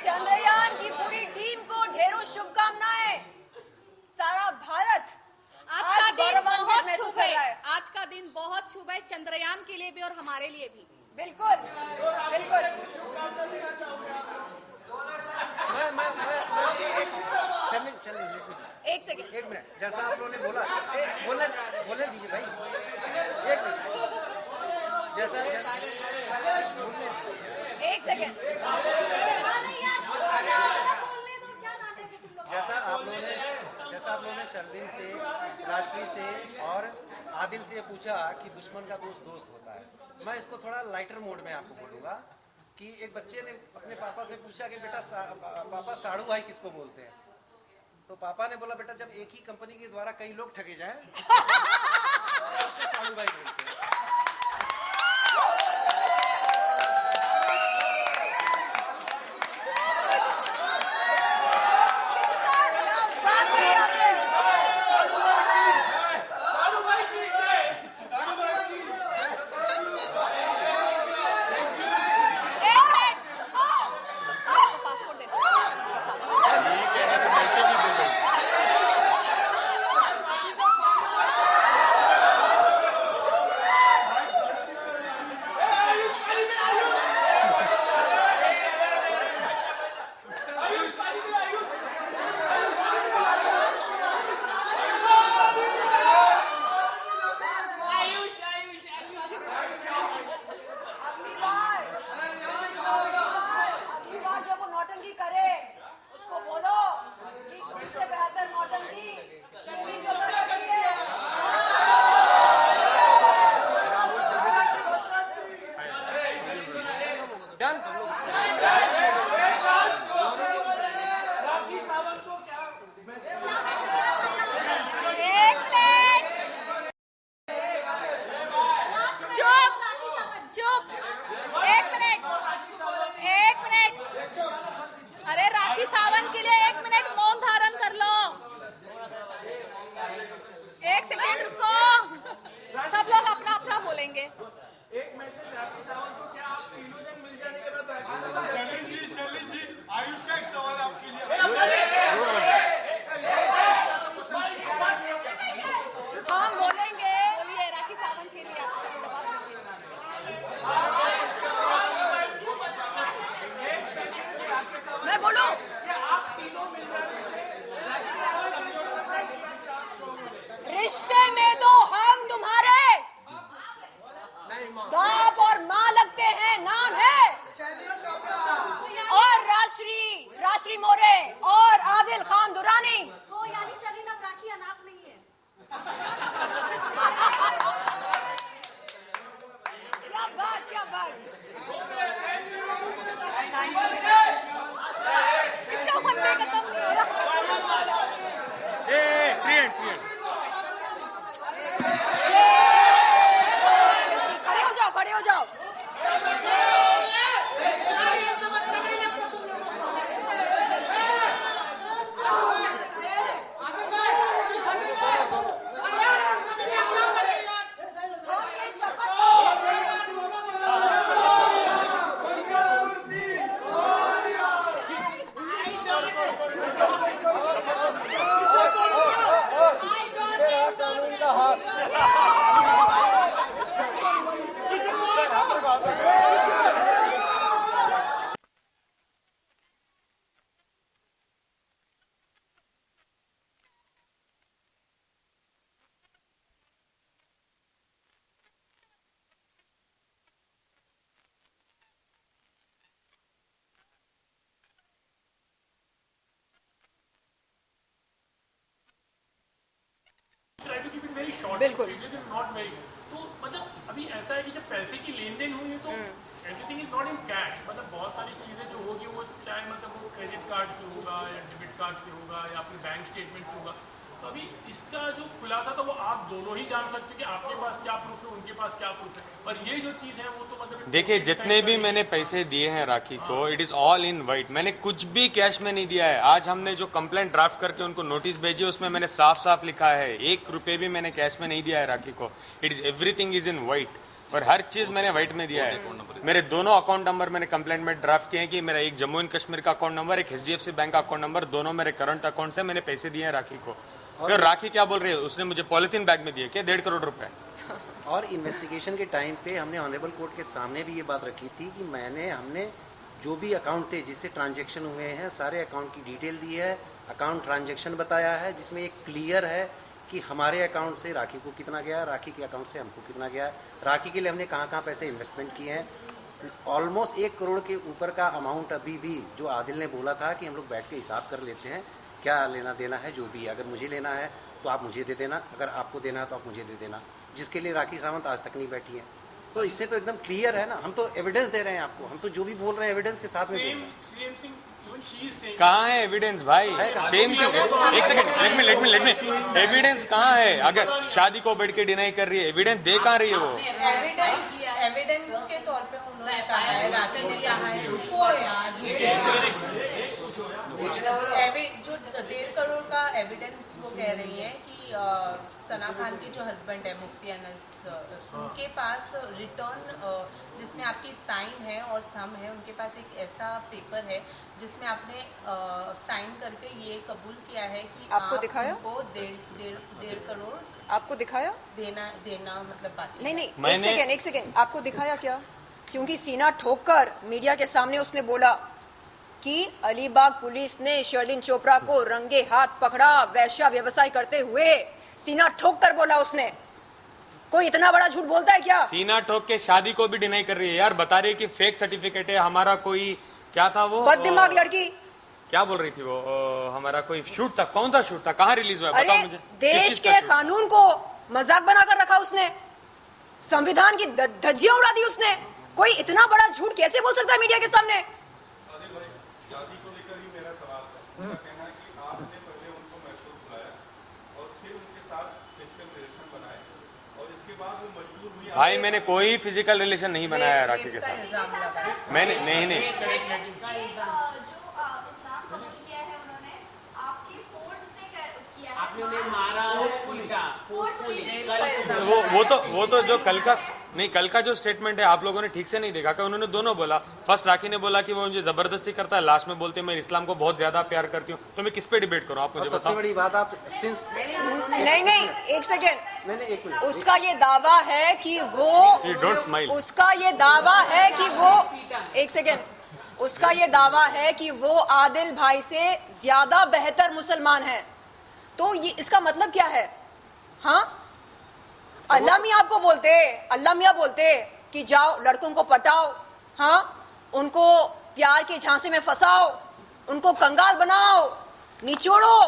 चंद्रयान की पूरी टीम को ढेरों शुभकामनाएं। सारा भारत आज का दिन बहुत महसूस शुभ कर है। रहा है। आज का दिन बहुत शुभ है, चंद्रयान के लिए भी और हमारे लिए भी। बिल्कुल। एक सेकेंड। एक मिनट, जैसा आप लोगों ने बोला बोलने दीजिए भाई, एक मिनट। एक सेकेंड। जैसा आप लोगों ने शर्लिन से, राशि से और आदिल से पूछा कि दुश्मन का दोस्त होता है, मैं इसको थोड़ा लाइटर मोड में आपको बोलूँगा कि एक बच्चे ने अपने पापा से पूछा कि बेटा पापा साड़ू भाई किसको बोलते हैं, तो पापा ने बोला बेटा जब एक ही कंपनी के द्वारा कई लोग ठगे जाएं तो साड़ू भाई बोलते हैं। पासपोर्ट दे। चुप, एक मिनट, एक मिनट। अरे राखी सावंत के लिए 1 मिनट मौन धारण कर लो। 1 सेकेंड रुको, सब लोग अपना अपना बोलेंगे। एक मैसेज राखी सावंत को, क्या आप तीनों जन मिल जाने के बाद राखी सावंत? शैलिन जी, आयुष का एक सवाल आपके लिए। हम बोलेंगे, बोलिए राखी सावंत के लिए आप जवाब दीजिए। मैं बोलूं? रिश्ते में तो हम तुम्हारे बाप और माँ लगते हैं, नाम है, और राश्री मोरे और आदिल खान दुरानी। तो यानी शर्लिन अब राखी अनाथ नहीं है। क्या बात, क्या बात। इसका मन में खत्म नहीं हो रहा। खड़े हो जाओ, खड़े हो जाओ। हम ये शपथ try to keep it very short, बिल्कुल। not very। तो मतलब अभी ऐसा है कि जब पैसे की लेन देन हुई है तो everything is not in cash, मतलब बहुत सारी चीजें जो होगी वो चाहे मतलब वो क्रेडिट कार्ड से होगा या डेबिट कार्ड से होगा या अपने बैंक स्टेटमेंट से होगा। तो अभी इसका जो खुलासा था वो आप दोनों ही जान सकते हो कि आपके पास क्या प्रूफ है, उनके पास क्या प्रूफ है। और ये जो चीज है वो तो मतलब देखिए, जितने भी मैंने पैसे दिए हैं राखी को, it is all in white. मैंने कुछ भी कैश में नहीं दिया है। आज हमने जो कंप्लेंट ड्राफ्ट करके उनको नोटिस भेजी, उसमें मैंने साफ साफ लिखा है 1 रुपए भी मैंने कैश में नहीं दिया है राखी को। It is everything is in white, और हर चीज मैंने व्हाइट में दिया है। मेरे दोनों अकाउंट नंबर मैंने कंप्लेंट में ड्राफ्ट किए हैं कि मेरा एक जम्मू एंड कश्मीर का अकाउंट नंबर, एक HDFC बैंक का अकाउंट नंबर, दोनों मेरे करंट अकाउंट से मैंने पैसे दिए हैं राखी को। फिर राखी क्या बोल रही है, उसने मुझे पॉलिथीन बैग में दिए क्या 1.5 करोड़ रुपए। और इन्वेस्टिगेशन के टाइम पे हमने ऑनरेबल कोर्ट के सामने भी ये बात रखी थी कि हमने जो भी अकाउंट थे जिससे ट्रांजैक्शन हुए हैं, सारे अकाउंट की डिटेल दी है, अकाउंट ट्रांजैक्शन बताया है, जिसमें एक क्लियर है कि हमारे अकाउंट से राखी को कितना गया, राखी के अकाउंट से हमको कितना गया, राखी के लिए हमने कहाँ कहाँ पैसे इन्वेस्टमेंट किए हैं। ऑलमोस्ट 1 करोड़ के ऊपर का अमाउंट अभी भी, जो आदिल ने बोला था कि हम लोग बैठ के हिसाब कर लेते हैं क्या लेना देना है, जो भी है। अगर मुझे लेना है तो आप मुझे दे देना, अगर आपको देना है तो आप मुझे दे देना, जिसके लिए राखी सावंत आज तक नहीं बैठी है। तो इससे तो एकदम क्लियर है ना, हम तो एविडेंस दे रहे हैं आपको, हम तो जो भी बोल रहे हैं एविडेंस के साथ में बोल रहे हैं। कहाँ है एविडेंस भाई? सेम क्यों? एक सेकंड, लेट मी एविडेंस कहाँ है? अगर शादी को बैठ के डिनाई कर रही है, एविडेंस दे कहाँ रही है वो? एविडेंस के तौर पे उन्होंने कहा है राखी ने कहा है रुको यार, जो 1.5 करोड़ का एविडेंस वो कह रही है कि सना खान के जो हस्बैंड है मुफ्ती अनस, उनके पास रिटर्न जिसमें आपकी साइन है और थंब है, उनके पास एक ऐसा पेपर है जिसमें आपने साइन करके ये कबूल किया है कि आपको दिखाया? को 1.5 करोड़ आपको दिखाया? देना मतलब बात नहीं, एक सेकेंड, आपको दिखाया क्या? क्योंकि सीना ठोककर मीडिया के सामने उसने बोला कि अलीबाग पुलिस ने शर्लिन चोपड़ा को रंगे हाथ पकड़ा वैश्या व्यवसाय करते हुए। सीना ठोक कर बोला उसने। कोई इतना बड़ा झूठ बोलता है क्या? सीना ठोक के शादी को भी डिनाई कर रही है यार, बता रही है कि फेक सर्टिफिकेट है हमारा। कोई क्या था वो बददिमाग लड़की, क्या बोल रही थी वो? हमारा कोई शूट था, कौन था शूट था, कहाँ रिलीज हुआ है? बताओ मुझे। देश के कानून को मजाक बनाकर रखा उसने, संविधान की धज्जियां उड़ा दी उसने। कोई इतना बड़ा झूठ कैसे बोल सकता है मीडिया के सामने? शादी को लेकर ही मेरा सवाल था। उनका कहना है कि आपने पहले उनको मैसूर बुलाया और फिर उनके साथ फिजिकल रिलेशन बनाए और इसके बाद वो मजबूर हुई? भाई मैंने कोई फिजिकल रिलेशन नहीं बनाया है राखी के का साथ। इल्जाम लगा है। मैंने नहीं जो इस्लाम कबूल किया है उन्होंने आपकी फोर्स से किया है। आपने उन्हें मारा उल्टा वो तो जो कल का जो स्टेटमेंट है आप लोगों ने ठीक से नहीं देखा क्या? उन्होंने दोनों बोला। फर्स्ट राखी ने बोला कि वो मुझे जबरदस्ती करता है, लास्ट में बोलते हैं मैं इस्लाम को बहुत ज्यादा प्यार करती हूँ। तो मैं किस पे डिबेट करूँ आप और मुझे सबसे बताओ। बड़ी बात आप सिंस नहीं, एक सेकेंड। नहीं एक मिनट उसका ये दावा है कि वो डोंट स्माइल। उसका ये दावा है कि वो एक सेकेंड उसका ये दावा है कि वो आदिल भाई से ज्यादा बेहतर मुसलमान है। तो ये इसका मतलब क्या है? हाँ, अल्लाह मियाँ बोलते कि जाओ लड़कों को पटाओ, हाँ, उनको प्यार के झांसे में फंसाओ, उनको कंगाल बनाओ, निचोड़ो,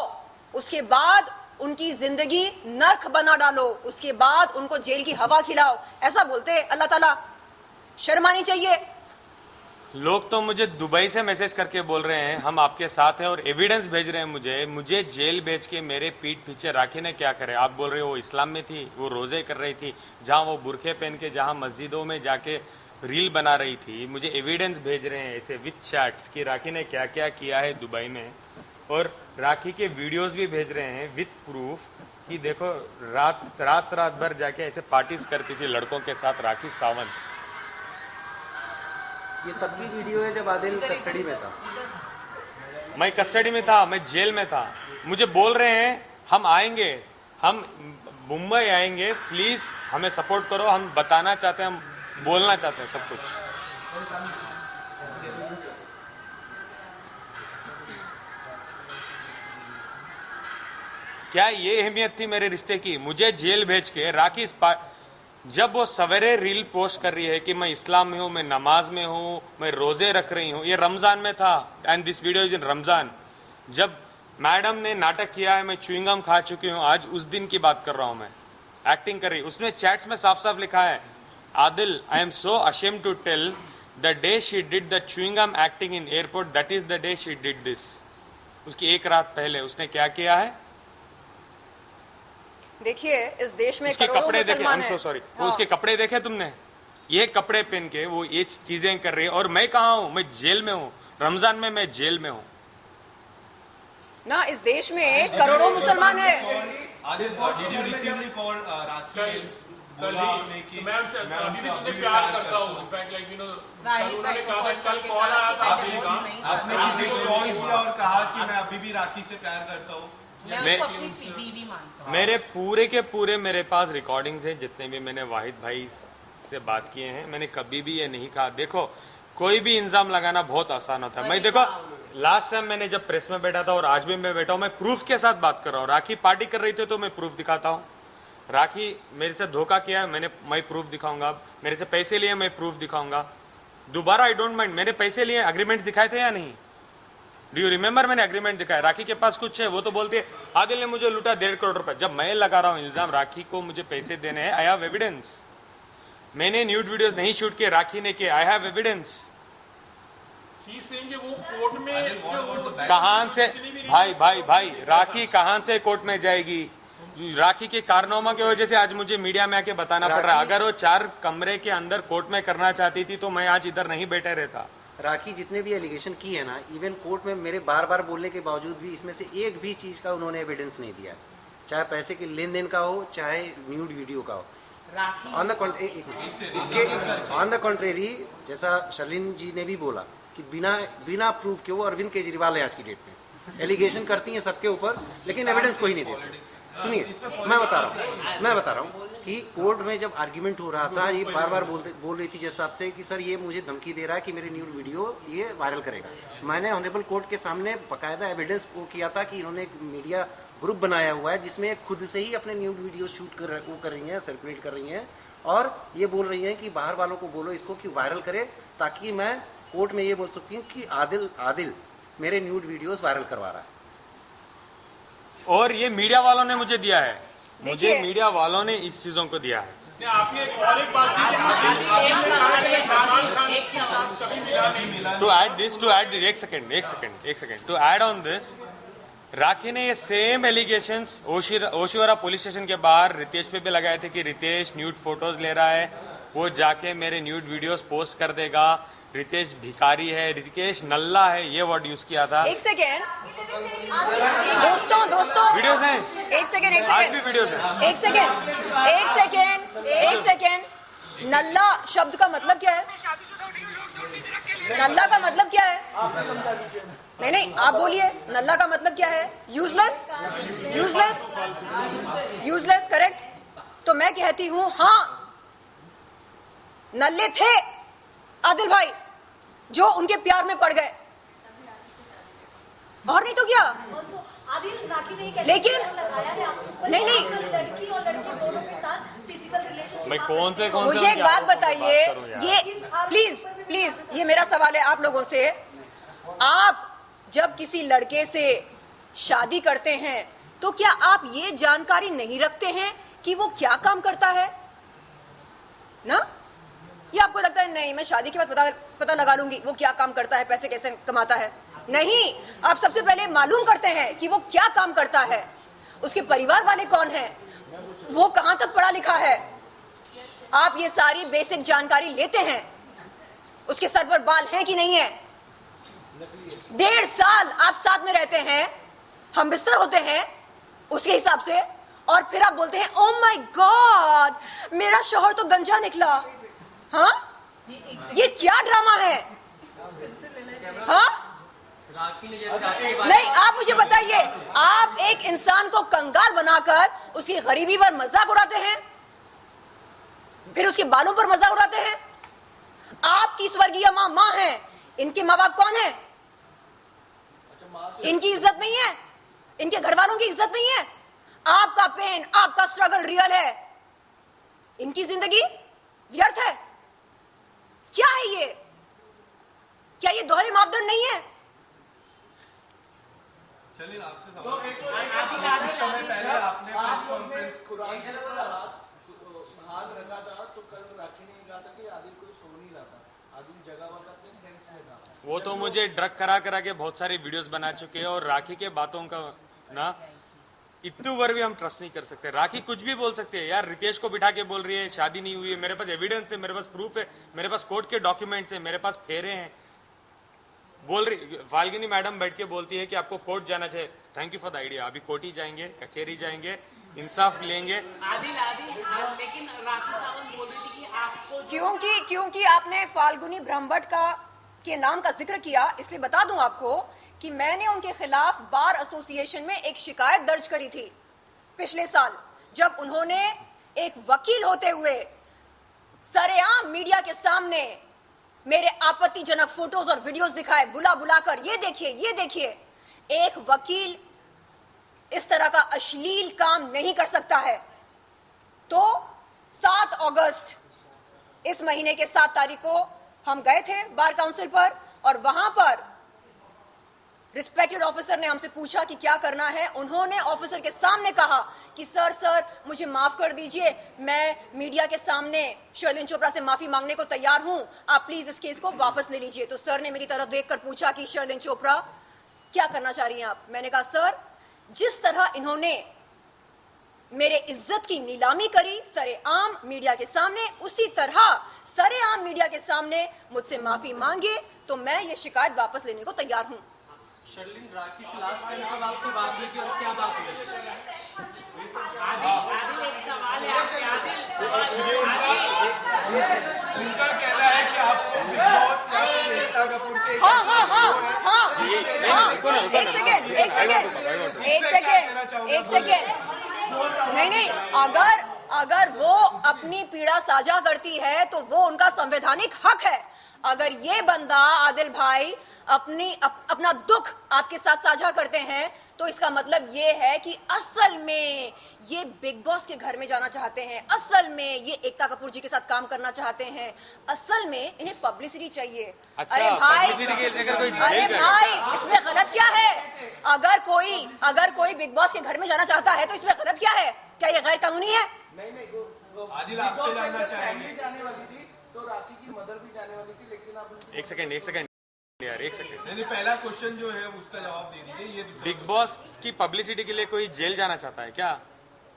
उसके बाद उनकी जिंदगी नर्क बना डालो, उसके बाद उनको जेल की हवा खिलाओ, ऐसा बोलते अल्लाह ताला। शर्म आनी चाहिए। लोग तो मुझे दुबई से मैसेज करके बोल रहे हैं हम आपके साथ हैं और एविडेंस भेज रहे हैं मुझे जेल भेज के मेरे पीठ पीछे राखी ने क्या करे। आप बोल रहे हो वो इस्लाम में थी, वो रोजे कर रही थी, जहां वो बुरखे पहन के जहां मस्जिदों में जाके रील बना रही थी। मुझे एविडेंस भेज रहे हैं ऐसे विथ चैट्स कि राखी ने क्या क्या किया है दुबई में, और राखी के वीडियोस भी भेज रहे हैं विथ प्रूफ कि देखो रात भर जाके ऐसे पार्टीज करती थी लड़कों के साथ राखी सावंत। ये तब की वीडियो है जब आदिल कस्टडी में था। मैं कस्टडी में था, मैं जेल में था। मुझे बोल रहे हैं हम आएंगे, हम मुंबई आएंगे, प्लीज हमें सपोर्ट करो, हम बताना चाहते हैं, हम बोलना चाहते हैं सब कुछ। क्या ये अहमियत थी मेरे रिश्ते की? मुझे जेल भेज के राखी जब वो सवेरे रील पोस्ट कर रही है कि मैं इस्लाम में हूँ, मैं नमाज में हूँ, मैं रोजे रख रही हूँ, ये रमजान में था and this video is in Ramzan. जब मैडम ने नाटक किया है, मैं च्युइंगम खा चुकी हूँ, आज उस दिन की बात कर रहा हूँ, मैं एक्टिंग कर रही। उसने चैट्स में साफ साफ लिखा है, Adil I am so ashamed to tell the day she did the chewing gum acting in airport, that is the day she did this. उसकी एक रात पहले उसने क्या किया है देखिए। इस देश में उसके कपड़े देखे, आई एम सो सॉरी, हाँ। उसके कपड़े देखे तुमने? ये कपड़े पहन के वो ये चीजें कर रही है, और मैं कहाँ हूँ? मैं जेल में हूँ, रमजान में मैं जेल में हूँ ना। इस देश में करोड़ों मुसलमान है। Adil, did you recently call राखी? बोला आपने कि मैं अभी भी तुझे प्यार करता हूँ। इनफैक्ट लाइक यू नो उन्होंने कहा था कल कॉल आया था आपने किसी को कॉल किया और कहा कि मैं अभी भी राखी से प्यार करता हूँ? मैं उसको अपनी बीवी मानता हूँ। मेरे पूरे के पूरे मेरे पास रिकॉर्डिंग्स है, जितने भी मैंने वाहिद भाई से बात किए हैं, मैंने कभी भी ये नहीं कहा। देखो कोई भी इल्जाम लगाना बहुत आसान होता है। मैं देखो लास्ट टाइम मैंने जब प्रेस में बैठा था और आज भी मैं बैठा हूँ, मैं प्रूफ के साथ बात कर रहा हूँ। राखी पार्टी कर रही थी तो मैं प्रूफ दिखाता हूँ। राखी मेरे से धोखा किया है, मैं प्रूफ दिखाऊंगा। मेरे से पैसे लिए मैं प्रूफ दिखाऊंगा। दोबारा आई डोंट माइंड, मैंने पैसे लिए एग्रीमेंट दिखाए थे या नहीं? Do you remember? मैंने एग्रीमेंट दिखाया। राखी के पास कुछ है, वो तो बोलती है आदिल ने मुझे लूटा 1.5 करोड़ रुपए। जब मैं लगा रहा हूँ इल्जाम राखी को मुझे पैसे देने हैं, आई हैव एविडेंस। मैंने न्यूड वीडियोस नहीं शूट किए, राखी ने किए, आई हैव एविडेंस। वो कोर्ट में कहां से भाई राखी कहां से कोर्ट में जाएगी? राखी के कारनामा की वजह से आज मुझे मीडिया में आके बताना पड़ रहा है। अगर वो 4 कमरे के अंदर कोर्ट में करना चाहती थी तो मैं आज इधर नहीं बैठे रहता। राखी जितने भी एलिगेशन की है ना, इवन कोर्ट में मेरे बार बार बोलने के बावजूद भी इसमें से एक भी चीज का उन्होंने एविडेंस नहीं दिया, चाहे पैसे के लेन देन का हो, चाहे न्यूड वीडियो का हो। ऑन द कॉन्ट्रेरी, जैसा शर्लिन जी ने भी बोला कि बिना प्रूफ के वो अरविंद केजरीवाल है आज की डेट में। एलिगेशन करती हैं सबके ऊपर, लेकिन एविडेंस कोई नहीं देते। सुनिए, मैं बता रहा हूँ कि कोर्ट में जब आर्ग्यूमेंट हो रहा था, ये बार बार बोल रही थी जज साहब से कि सर ये मुझे धमकी दे रहा है कि मेरे न्यूड वीडियो ये वायरल करेगा। मैंने ऑनरेबल कोर्ट के सामने बकायदा एविडेंस वो किया था कि इन्होंने एक मीडिया ग्रुप बनाया हुआ है जिसमें खुद से ही अपने न्यूड वीडियो शूट कर रही हैं, सर्कुलेट कर रही हैं, और ये बोल रही हैं कि बाहर वालों को बोलो इसको कि वायरल करे, ताकि मैं कोर्ट में ये बोल सकती हूँ कि आदिल मेरे न्यूड वीडियोस वायरल करवा रहा है। और ये मीडिया वालों ने मुझे दिया है, मुझे मीडिया वालों ने इस चीजों को दिया है। आपने और एक बात टू ऐड दिस, एक second, to add on this, Rakhi ने ये same allegations Oshiwara police station के बाहर रितेश पे भी लगाए थे कि रितेश न्यूड फोटोज ले रहा है, वो जाके मेरे न्यूड वीडियोस पोस्ट कर देगा, रितेश भिखारी है, रितेश नल्ला है, ये वर्ड यूज किया था। एक सेकेंड दोस्तों वीडियोस हैं, एक सेकेंड आज भी वीडियोस हैं। एक सेकेंड नल्ला शब्द का मतलब क्या है? नल्ला का मतलब क्या है? नहीं आप बोलिए, नल्ला का मतलब क्या है? Useless correct. तो मैं कहती हूं हाँ, नल्ले थे आदिल भाई जो उनके प्यार में पड़ गए, और नहीं तो क्या। आदिल राखी ने एक लेकिन लगाया है आपके ऊपर, नहीं लड़की और लड़के दोनों के साथ फिजिकल रिलेशनशिप। भाई कौन से मुझे एक बात बताइए, बात करूं यार। ये प्लीज ये मेरा सवाल है आप लोगों से, आप जब किसी लड़के से शादी करते हैं तो क्या आप ये जानकारी नहीं रखते हैं कि वो क्या काम करता है ना? ये आपको लगता है नहीं मैं शादी के बाद पता लगा लूंगी वो क्या काम करता है, पैसे कैसे कमाता है? नहीं, आप सबसे पहले मालूम करते हैं कि वो क्या काम करता है, उसके परिवार वाले कौन हैं, वो कहां तक पढ़ा लिखा है। आप ये सारी बेसिक जानकारी लेते हैं। उसके सर पर बाल हैं कि नहीं है? 1.5 साल आप साथ में रहते हैं, हम बिस्तर होते हैं उसके हिसाब से, और फिर आप बोलते हैं ओ माय गॉड मेरा शौहर तो गंजा निकला। हाँ, ये क्या ड्रामा है? हाँ नहीं, आप मुझे बताइए, आप एक इंसान को कंगाल बनाकर उसकी गरीबी पर मजाक उड़ाते हैं, फिर उसके बालों पर मजाक उड़ाते हैं। आपकी स्वर्गीय माँ है, इनके माँ बाप कौन है? इनकी इज्जत नहीं है, इनके घर वालों की इज्जत नहीं है। आपका पेन, आपका स्ट्रगल रियल है, इनकी जिंदगी व्यर्थ है। क्या है ये? क्या ये दोहरे मापदंड नहीं है? चलिए आपसे समय पहले आपने प्रेस कॉन्फ्रेंस हाथ रखा था, तो कल राखी ने कहा था कि आदिल कोई सो नहीं रहा था, आदिल जगह हुआ था अपने सेंस में था। वो तो मुझे ड्रग करा के बहुत सारी वीडियोस बना चुके हैं, और राखी के बातों का ना इतनी बार भी हम ट्रस्ट नहीं कर सकते। राखी कुछ भी बोल सकते हैं यार, रितेश को बिठा के बोल रही है शादी नहीं हुई है, मेरे पास एविडेंस है, मेरे पास प्रूफ है, मेरे पास कोर्ट के डॉक्यूमेंट्स है, मेरे पास फेरे हैं। बोल रही फाल्गुनी मैडम बैठ के बोलती है कि आपको कोर्ट जाना चाहिए। Thank you for the idea. अभी कोर्ट ही जाएंगे, कचहरी जाएंगे, इंसाफ लेंगे। लेकिन राखी सावंत बोल रही थी कि आपको क्योंकि आपने फाल्गुनी ब्रह्मभट्ट के नाम का जिक्र किया, इसलिए बता दूं आपको कि मैंने उनके खिलाफ बार एसोसिएशन में एक शिकायत दर्ज करी थी पिछले साल, जब उन्होंने एक वकील होते हुए सरेआम मीडिया के सामने मेरे आपत्तिजनक फोटोज और वीडियोस दिखाए, बुलाकर ये देखिए। एक वकील इस तरह का अश्लील काम नहीं कर सकता है। तो 7 अगस्त इस महीने के 7 तारीख को हम गए थे बार काउंसिल पर, और वहां पर रिस्पेक्टेड ऑफिसर ने हमसे पूछा कि क्या करना है। उन्होंने ऑफिसर के सामने कहा कि सर मुझे माफ कर दीजिए, मैं मीडिया के सामने शर्लिन चोपड़ा से माफी मांगने को तैयार हूं, आप प्लीज इस केस को वापस ले लीजिए। तो सर ने मेरी तरफ देखकर पूछा कि शर्लिन चोपड़ा क्या करना चाह रही हैं आप? मैंने कहा सर, जिस तरह इन्होंने मेरे इज्जत की नीलामी करी सरेआम मीडिया के सामने, उसी तरह सरेआम मीडिया के सामने मुझसे माफी मांगे, तो मैं ये शिकायत वापस लेने को तैयार हूं। शर्लिन, राखी से लास्ट टाइम कब आपकी बात हुई थी और क्या बात हुई? आदिल एक सवाल है आपसे। उनका कहना है कि आपको बिग बॉस या फिर एकता कपूर के एक सेकेंड नहीं, अगर वो अपनी पीड़ा साझा करती है तो वो उनका संवैधानिक हक है। अगर ये बंदा आदिल भाई अपना दुख आपके साथ साझा करते हैं, तो इसका मतलब ये है कि असल में ये बिग बॉस के घर में जाना चाहते हैं, असल में ये एकता कपूर जी के साथ काम करना चाहते हैं, असल में इन्हें पब्लिसिटी चाहिए। अच्छा, अरे भाई, इसमें गलत क्या है? अगर कोई बिग बॉस के घर में जाना चाहता है तो इसमें गलत क्या है? क्या ये गैर कानूनी है? नहीं, आदिल आपसे जानना चाहेंगे। जाने वाली थी तो राखी की मदर भी जाने वाली थी, लेकिन आप एक सेकेंड यार एक सेकंड, नहीं पहला क्वेश्चन जो है उसका जवाब दे दीजिए। ये दूसरा बिग बॉस की पब्लिसिटी के लिए कोई जेल जाना चाहता है क्या?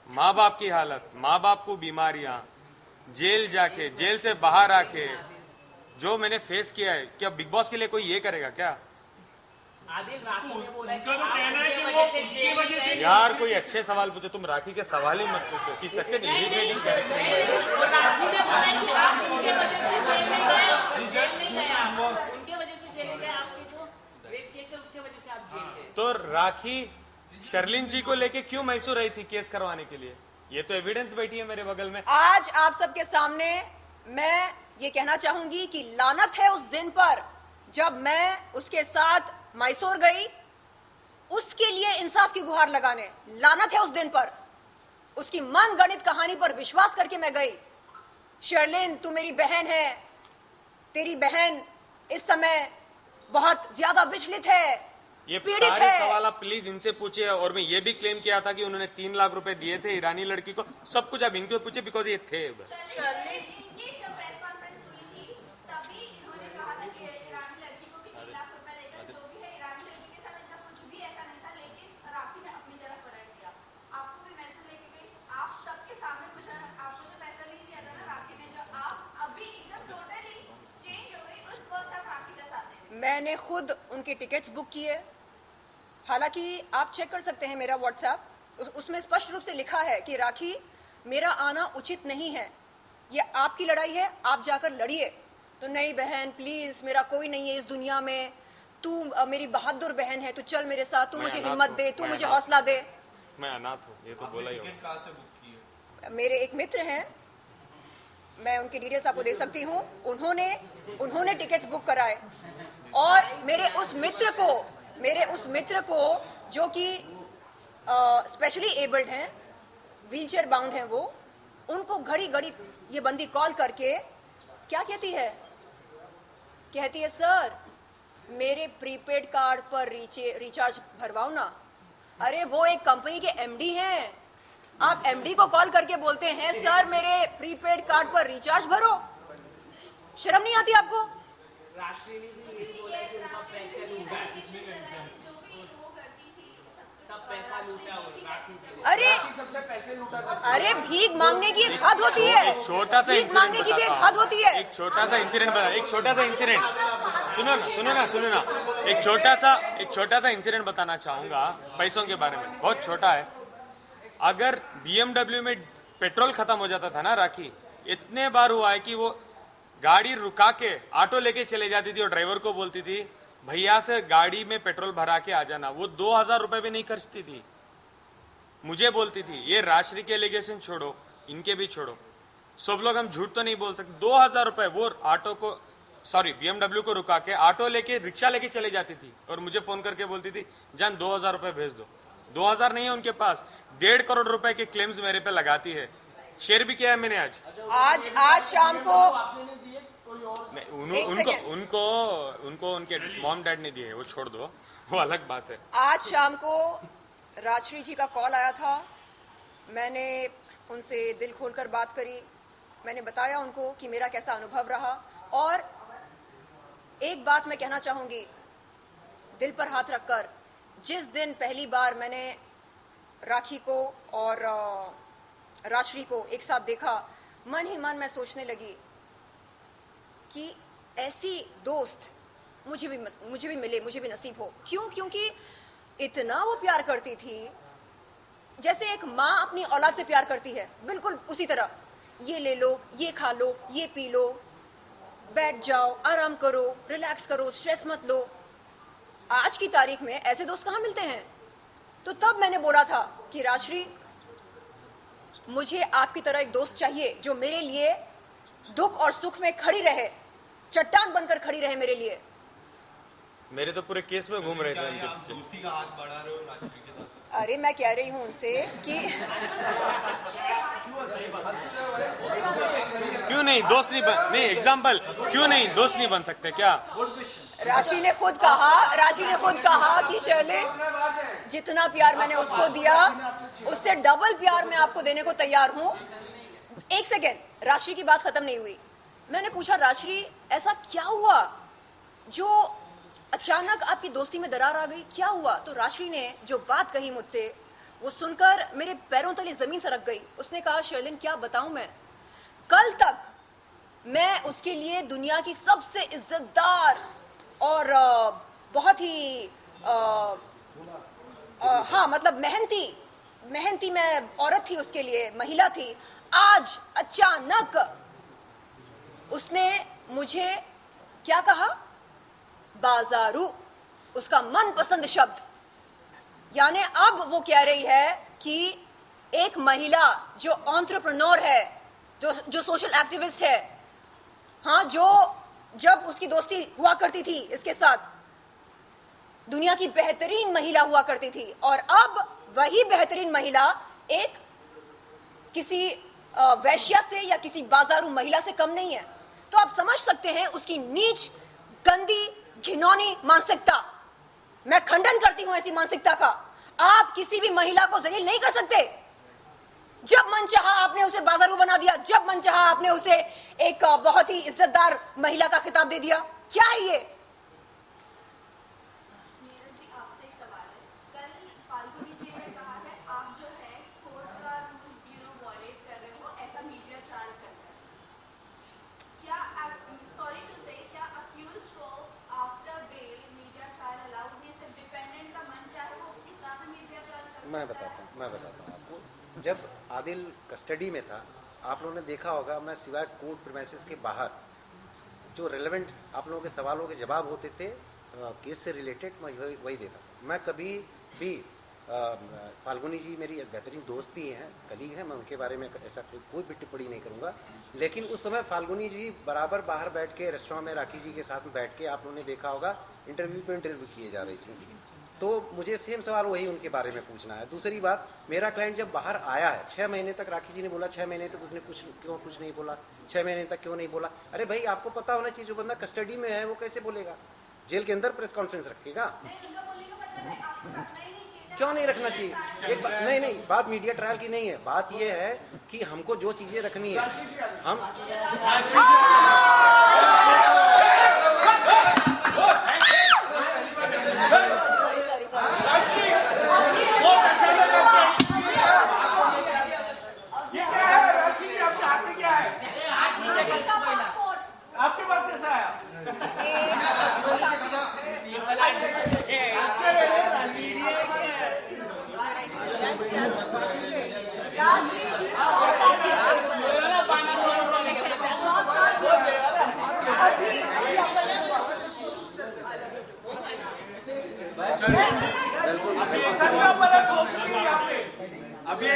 माँ बाप की हालत, माँ बाप को बीमारियां, जेल जाके, जेल से बाहर आके जो मैंने फेस किया है, क्या बिग बॉस के लिए कोई ये करेगा क्या? आदिल राखी ने बोला उनका तो कहना है कि वो उनकी वजह से यार कोई अच्छे सवाल पूछो, तुम राखी के सवाल ही मत पूछो। चीज सच में इरिटेटिंग उनके वजह से जेल गए, आपके जो रेप केस है उसके वजह से आप जेल गए। तो राखी शर्लिन जी को लेके क्यों मैसूर रही थी केस करवाने के लिए? ये तो एविडेंस बैठी है मेरे बगल में। आज आप सबके सामने मैं ये कहना चाहूंगी कि लानत है उस दिन पर जब मैं उसके साथ मैसूर गई, उसके लिए इंसाफ की गुहार लगाने। लानत है उस दिन पर, उसकी मन गणित कहानी पर विश्वास करके मैं गई। शर्लिन, तू मेरी बहन है, तेरी बहन इस समय बहुत ज्यादा विचलित है, ये पीड़ित सारे है। सवाल आप प्लीज इनसे पूछिए। और मैं ये भी क्लेम किया था कि उन्होंने 3 लाख रुपए दिए थे ईरानी लड़की को। सब कुछ आप इनको पूछिए, बिकॉज ये थे। मैंने खुद उनके टिकट्स बुक किए। हालांकि आप चेक कर सकते हैं मेरा व्हाट्सएप, उसमें स्पष्ट रूप से लिखा है कि राखी, मेरा आना उचित नहीं है, ये आपकी लड़ाई है, आप जाकर लड़िए। तो नहीं बहन, प्लीज, मेरा कोई नहीं है इस दुनिया में, तू मेरी बहादुर बहन है, तू चल मेरे साथ, तू मुझे हिम्मत दे, तू मुझे हौसला दे। मैं अनाथ हूँ, ये तो बोला ही टिकट कहाँ से बुक की है? मेरे एक मित्र हैं, मैं उनकी डिटेल्स आपको दे सकती हूँ। उन्होंने टिकट्स बुक कराए और मेरे उस मित्र को जो कि स्पेशली एबल्ड हैं, व्हीलचेयर बाउंड हैं, वो उनको घड़ी घड़ी ये बंदी कॉल करके क्या कहती है, सर मेरे प्रीपेड कार्ड पर रिचार्ज भरवाओ ना। अरे वो एक कंपनी के एमडी हैं, आप एमडी को कॉल करके बोलते हैं सर मेरे प्रीपेड कार्ड पर रिचार्ज भरो। शर्म नहीं आती आपको? राष्ट्रीय ने भी यही बोला कि उनका पैसा लूटा, सब पैसा लूटा हुआ राखी से। अरे पैसे लूटा अरे भीख मांगने की एक हद होती है, एक छोटा सा भीख मांगने की भी एक हद होती है। एक छोटा सा इंसिडेंट बता, एक छोटा सा इंसिडेंट सुनो ना, एक छोटा सा इंसिडेंट बताना चाहूंगा पैसों के बारे में, बहुत छोटा है। अगर BMW में पेट्रोल खत्म हो जाता था ना राखी, इतने बार हुआ है कि वो गाड़ी रुका के ऑटो लेके चले जाती थी और ड्राइवर को बोलती थी भैया से गाड़ी में पेट्रोल भरा के आ जाना। वो 2000 रुपए भी नहीं खर्चती थी, मुझे बोलती थी। ये राष्ट्रीय के एलिगेशन छोड़ो, इनके भी छोड़ो, सब लोग हम झूठ तो नहीं बोल सकते। 2000 रुपए वो ऑटो को, सॉरी BMW को रुका के ऑटो लेके, रिक्शा लेके चले जाती थी और मुझे फोन करके बोलती थी जान 2000 रुपए भेज दो। 2000 नहीं है उनके पास, 1.5 करोड़ रुपए के क्लेम्स मेरे पे लगाती है। शेयर भी किया है मैंने आज शाम को उनको उनके मॉम डैड ने दिए है, वो छोड़ दो, वो अलग बात है। आज शाम को राजश्री जी का कॉल आया था, मैंने उनसे दिल खोलकर बात करी। मैंने बताया उनको कि मेरा कैसा अनुभव रहा। और एक बात मैं कहना चाहूंगी दिल पर हाथ रखकर, जिस दिन पहली बार मैंने राखी को और राजश्री को एक साथ देखा, मन ही मन मैं सोचने लगी कि ऐसी दोस्त मुझे भी मिले, मुझे भी नसीब हो। क्यों? क्योंकि इतना वो प्यार करती थी जैसे एक माँ अपनी औलाद से प्यार करती है, बिल्कुल उसी तरह। ये ले लो, ये खा लो, ये पी लो, बैठ जाओ, आराम करो, रिलैक्स करो, स्ट्रेस मत लो। आज की तारीख में ऐसे दोस्त कहाँ मिलते हैं? तो तब मैंने बोला था कि राजश्री, मुझे आपकी तरह एक दोस्त चाहिए जो मेरे लिए दुख और सुख में खड़ी रहे, चट्टान बनकर खड़ी रहे मेरे लिए। मेरे तो पूरे केस में घूम रहे थे उनके आप पीछे। दोस्ती का हाथ बढ़ा रहे हो राजश्री के साथ? अरे मैं कह रही हूं उनसे कि क्यों नहीं दोस्त नहीं एग्जाम्पल, क्यों नहीं दोस्त नहीं बन सकते क्या? राशि ने खुद कहा कि शर्लिन, जितना प्यार मैंने उसको दिया उससे डबल प्यार मैं आपको देने को तैयार हूं। एक सेकेंड, राशि की बात खत्म नहीं हुई। मैंने पूछा, राशि ऐसा क्या हुआ जो अचानक आपकी दोस्ती में दरार आ गई, क्या हुआ? तो राशि ने जो बात कही मुझसे, वो सुनकर मेरे पैरों तले जमीन सरक गई। उसने कहा, शर्लिन क्या बताऊं मैं, कल तक मैं उसके लिए दुनिया की सबसे इज्जतदार और बहुत ही हाँ मतलब मेहनती मैं औरत थी, उसके लिए महिला थी। आज अचानक उसने मुझे क्या कहा? बाजारू, उसका मनपसंद शब्द। यानी अब वो कह रही है कि एक महिला जो एंटरप्रेन्योर है, जो सोशल एक्टिविस्ट है, हाँ, जो जब उसकी दोस्ती हुआ करती थी इसके साथ, दुनिया की बेहतरीन महिला हुआ करती थी, और अब वही बेहतरीन महिला एक किसी वैश्या से या किसी बाजारू महिला से कम नहीं है। तो आप समझ सकते हैं उसकी नीच, गंदी, घिनौनी मानसिकता। मैं खंडन करती हूं ऐसी मानसिकता का। आप किसी भी महिला को जलील नहीं कर सकते। जब मन चाहा आपने उसे बाजारू बना दिया, जब मन चाहा आपने उसे एक बहुत ही इज्जतदार महिला का खिताब दे दिया। क्या है ये? मैं बताता हूँ आपको। जब आदिल कस्टडी में था, आप लोगों ने देखा होगा, मैं सिवाय कोर्ट प्रीमाइसेस के बाहर जो रेलेवेंट आप लोगों के सवालों के जवाब होते थे केस से रिलेटेड, मैं वही देता। मैं कभी भी फाल्गुनी जी मेरी बेहतरीन दोस्त भी हैं, कलीग हैं, मैं उनके बारे में ऐसा कोई भी टिप्पणी नहीं करूँगा। लेकिन उस समय फाल्गुनी जी बराबर बाहर बैठ के रेस्टोरेंट में राखी जी के साथ में बैठ के आप लोगों ने देखा होगा इंटरव्यू पे इंटरव्यू किए जा रही थी। तो मुझे सेम सवाल वही उनके बारे में पूछना है। दूसरी बात, मेरा क्लाइंट जब बाहर आया है, 6 महीने तक राखी जी ने बोला 6 महीने तक उसने कुछ नहीं बोला, 6 महीने तक क्यों नहीं बोला? अरे भाई, आपको पता होना चाहिए, जो बंदा कस्टडी में है वो कैसे बोलेगा? जेल के अंदर प्रेस कॉन्फ्रेंस रखेगा? क्यों नहीं रखना चाहिए? एक बात नहीं, बात मीडिया ट्रायल की नहीं है। बात ये है कि हमको जो चीजें रखनी है हम आपके पास कैसा आया? अभी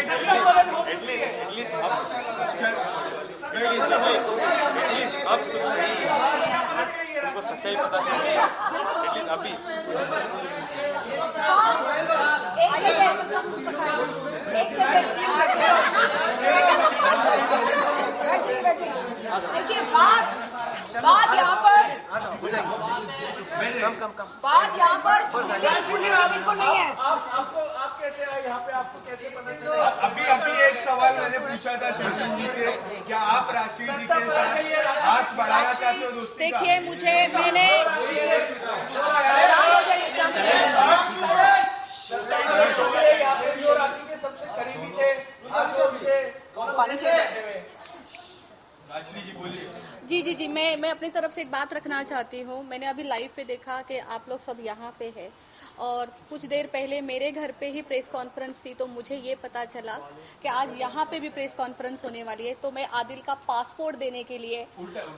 तुमको सच्चाई पता चली अभी। देखिए, बात यहाँ पर बात यहाँ पर बिल्कुल नहीं है। आप कैसे आए यहाँ पे? आपको कैसे पता चला? अभी एक सवाल मैंने पूछा था शर्जिल जी से, क्या आप राशि जी के साथ हाथ बढ़ाना चाहते हो दोस्ती का? देखिए, मैंने सबसे करीबी थे, जी, मैं अपनी तरफ से एक बात रखना चाहती हूँ। मैंने अभी लाइव पे देखा कि आप लोग सब यहाँ पे है, और कुछ देर पहले मेरे घर पे ही प्रेस कॉन्फ्रेंस थी, तो मुझे ये पता चला कि आज यहाँ पे भी प्रेस कॉन्फ्रेंस होने वाली है। तो मैं आदिल का पासपोर्ट देने के लिए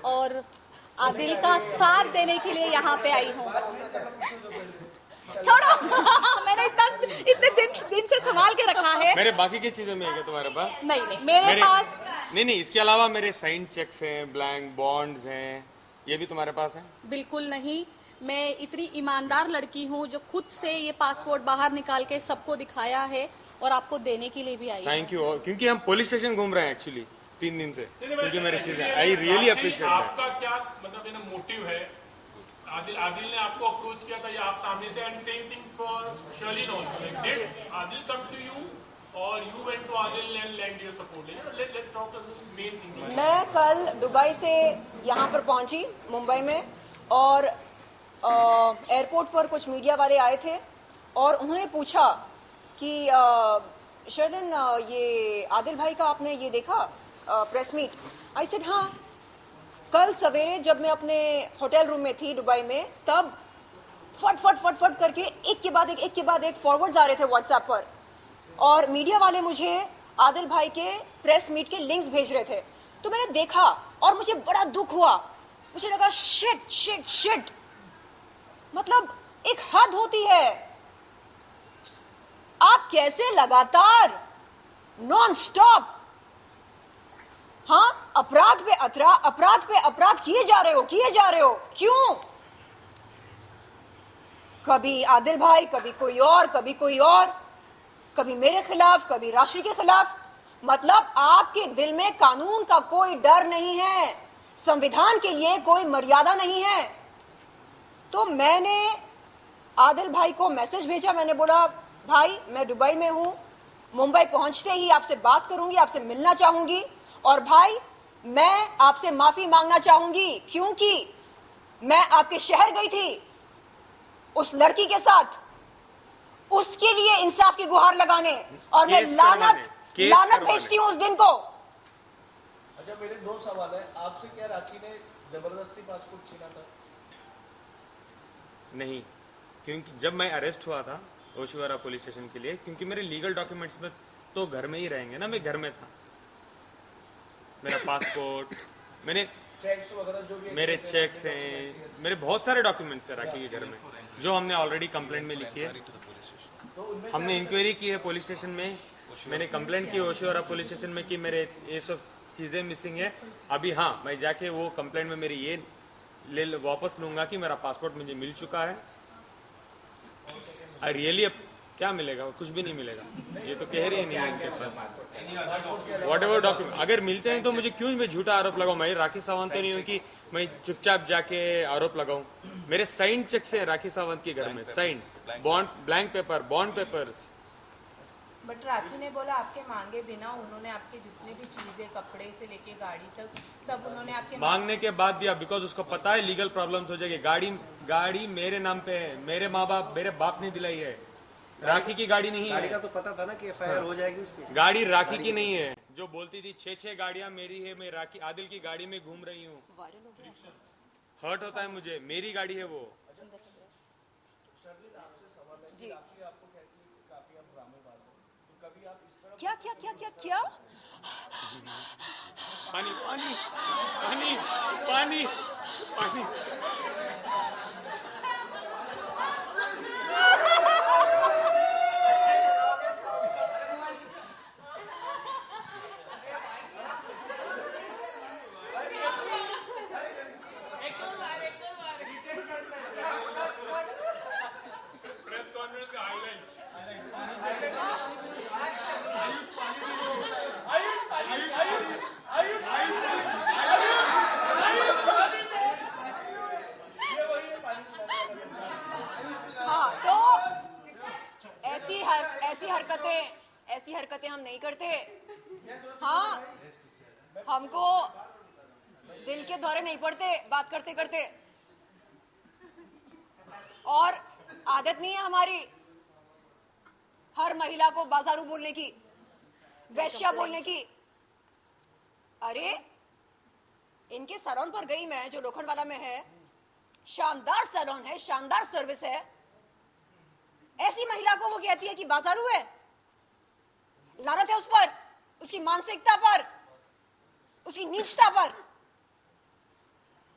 और आदिल का साथ देने के लिए यहाँ पे आई हूँ। छोड़ो मैंने इतने दिन से संभाल के रखा है। मेरे बाकी की चीजें में है क्या तुम्हारे पास? नहीं, मेरे पास नहीं, इसके अलावा मेरे साइन चेक्स हैं, ब्लैंक बॉन्ड्स हैं, ये भी तुम्हारे पास हैं? बिल्कुल नहीं। मैं इतनी ईमानदार लड़की हूँ जो खुद से ये पासपोर्ट बाहर निकाल के सबको दिखाया है और आपको देने के लिए भी आई। Thank you. क्योंकि हम पुलिस स्टेशन घूम रहे हैं एक्चुअली 3 दिन से, क्योंकि मेरी चीजें आई रियली अप्रिशिएट। आपका क्या मतलब मोटिव है? आदिल ने आपको अप्रोच किया था या आप सामने से? And same thing for Sherlyn also, like did Adil come to you और you went to Adil and lend your support? Let's talk about main thing. मैं कल दुबई से यहाँ पर पहुंची मुंबई में, और एयरपोर्ट पर कुछ मीडिया वाले आए थे और उन्होंने पूछा कि शर्लिन ये आदिल भाई का आपने ये देखा प्रेस मीट? आई सेड हाँ। कल सवेरे जब मैं अपने होटल रूम में थी दुबई में, तब फट फट फट फट करके एक के बाद एक फॉरवर्ड्स आ रहे थे व्हाट्सएप पर, और मीडिया वाले मुझे आदिल भाई के प्रेस मीट के लिंक्स भेज रहे थे। तो मैंने देखा और मुझे बड़ा दुख हुआ। मुझे लगा शिट शिट शिट, मतलब एक हद होती है। आप कैसे लगातार नॉन स्टॉप अपराध पे अपराध किए जा रहे हो? क्यों? कभी आदिल भाई, कभी कोई और, कभी मेरे खिलाफ, कभी राशि के खिलाफ। मतलब आपके दिल में कानून का कोई डर नहीं है, संविधान के लिए कोई मर्यादा नहीं है। तो मैंने आदिल भाई को मैसेज भेजा। मैंने बोला भाई मैं दुबई में हूं, मुंबई पहुंचते ही आपसे बात करूंगी, आपसे मिलना चाहूंगी, और भाई मैं आपसे माफी मांगना चाहूंगी क्योंकि मैं आपके शहर गई थी उस लड़की के साथ, उसके लिए इंसाफ की गुहार लगाने, और मैं लानत भेजती हूं उस दिन को। अच्छा, मेरे दो सवाल है आपसे। क्या राखी ने जबरदस्ती पासपोर्ट छीना था? नहीं, क्योंकि जब मैं अरेस्ट हुआ था ओशिवारा पुलिस स्टेशन के लिए, क्योंकि मेरे लीगल डॉक्यूमेंट्स में तो घर में ही रहेंगे ना, मैं घर में था। मेरा पासपोर्ट, मैंने चेक्स वगैरह जो भी मेरे चेक्स हैं, मेरे बहुत सारे डॉक्यूमेंट्स हैं राखी के घर में, जो हमने ऑलरेडी कंप्लेंट में लिखी है। हमने इंक्वायरी की है पुलिस स्टेशन में, मैंने कंप्लेंट की ओशिवारा पुलिस स्टेशन में कि मेरे ये सब चीज़ें मिसिंग है। अभी हाँ, मैं जाके वो कंप्लेंट में मेरी ये वापस लूंगा कि मेरा पासपोर्ट मुझे मिल चुका है। रियली अब क्या मिलेगा? कुछ भी नहीं मिलेगा। ये तो कह रही है नहीं उनके पास वॉट एवर डॉक्यूमेंट। अगर मिलते हैं तो मुझे क्यों मैं झूठा आरोप लगाऊं? मैं राखी सावंत तो नहीं हूँ कि मैं चुपचाप जाके आरोप लगाऊं। मेरे साइन चेक से राखी सावंत के घर में sign, bond, blank paper, bond papers. But Rakhi ने बोला आपके मांगे बिना उन्होंने आपके जितने भी चीजें, कपड़े से लेके गाड़ी तक, सब उन्होंने आपके मांगने के बाद दिया, बिकॉज उसको पता है लीगल प्रॉब्लम्स हो जाएगी। गाड़ी मेरे नाम पे है, मेरे बाप ने दिलाई है, राखी की गाड़ी नहीं है। गाड़ी का तो पता था ना कि एफआईआर हो जाएगी उस पर। गाड़ी राखी की नहीं है, जो बोलती थी 6 गाड़ियां मेरी है, मैं राखी आदिल की गाड़ी में घूम रही हूँ। हर्ट होता है मुझे, मेरी गाड़ी है वो। जी क्या क्या क्या क्या क्या? पानी पानी पानी पानी पानी। प्रेस कॉन्फ्रेंस का हाईलाइट। हाँ, तो ऐसी हरकतें हम नहीं करते। हाँ, हमको दिल के दौरे नहीं पड़ते बात करते करते, और आदत नहीं है हमारी हर महिला को बाजारू बोलने की, वैश्या बोलने की। अरे इनके सैलून पर गई मैं, जो लोखंडवाला में है, शानदार सैलून है, शानदार सर्विस है। ऐसी महिला को वो कहती है कि बाजारू है। लानत है उस पर, उसकी मानसिकता पर, उसकी नीचता पर।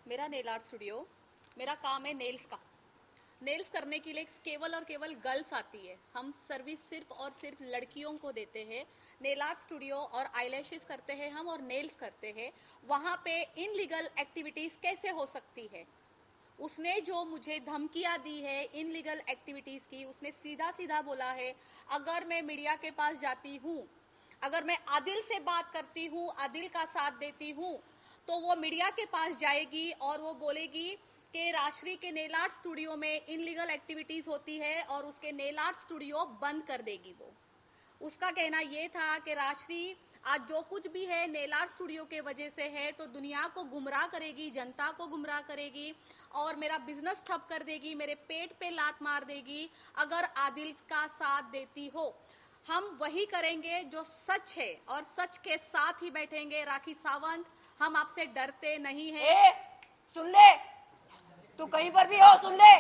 मेरा नेल आर्ट स्टूडियो, मेरा काम है नेल्स का। नेल्स करने के लिए केवल और केवल गर्ल्स आती है। हम सर्विस सिर्फ और सिर्फ लड़कियों को देते हैं। नेल आर्ट स्टूडियो और आईलैशेस करते हैं हम, और नेल्स करते हैं। वहाँ पे इनलीगल एक्टिविटीज़ कैसे हो सकती है? उसने जो मुझे धमकियाँ दी है इनलीगल एक्टिविटीज़ की, उसने सीधा सीधा बोला है अगर मैं मीडिया के पास जाती हूँ, अगर मैं आदिल से बात करती हूँ, आदिल का साथ देती हूँ, तो वो मीडिया के पास जाएगी और वो बोलेगी कि राश्री के नेल आर्ट स्टूडियो में इनलीगल एक्टिविटीज़ होती है और उसके नेल आर्ट स्टूडियो बंद कर देगी वो। उसका कहना ये था कि राश्री आज जो कुछ भी है नेल आर्ट स्टूडियो के वजह से है, तो दुनिया को गुमराह करेगी, जनता को गुमराह करेगी और मेरा बिजनेस ठप कर देगी, मेरे पेट पे लात मार देगी अगर आदिल का साथ देती हो। हम वही करेंगे जो सच है और सच के साथ ही बैठेंगे। राखी सावंत, हम आपसे डरते नहीं हैं। सुन ले, तू कहीं पर भी हो सुन ले।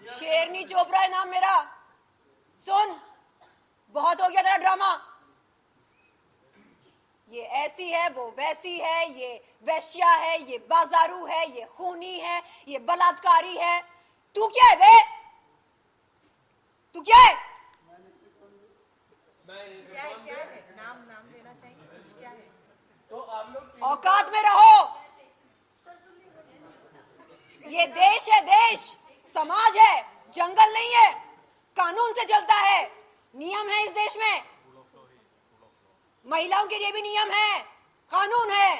शेरनी चोपड़ा है नाम मेरा। सुन, बहुत हो गया तेरा ड्रामा। ये ऐसी है, वो वैसी है, ये वैश्या है, ये बाजारू है, ये खूनी है, ये बलात्कारी है। तू क्या है बे? तू क्या है? क्या है? नाम देना चाहिए, क्या है? तो आप लोग औकात में रहो। ये देश है, देश समाज है, जंगल नहीं है। कानून से चलता है, नियम है इस देश में। महिलाओं के लिए भी नियम है, कानून है।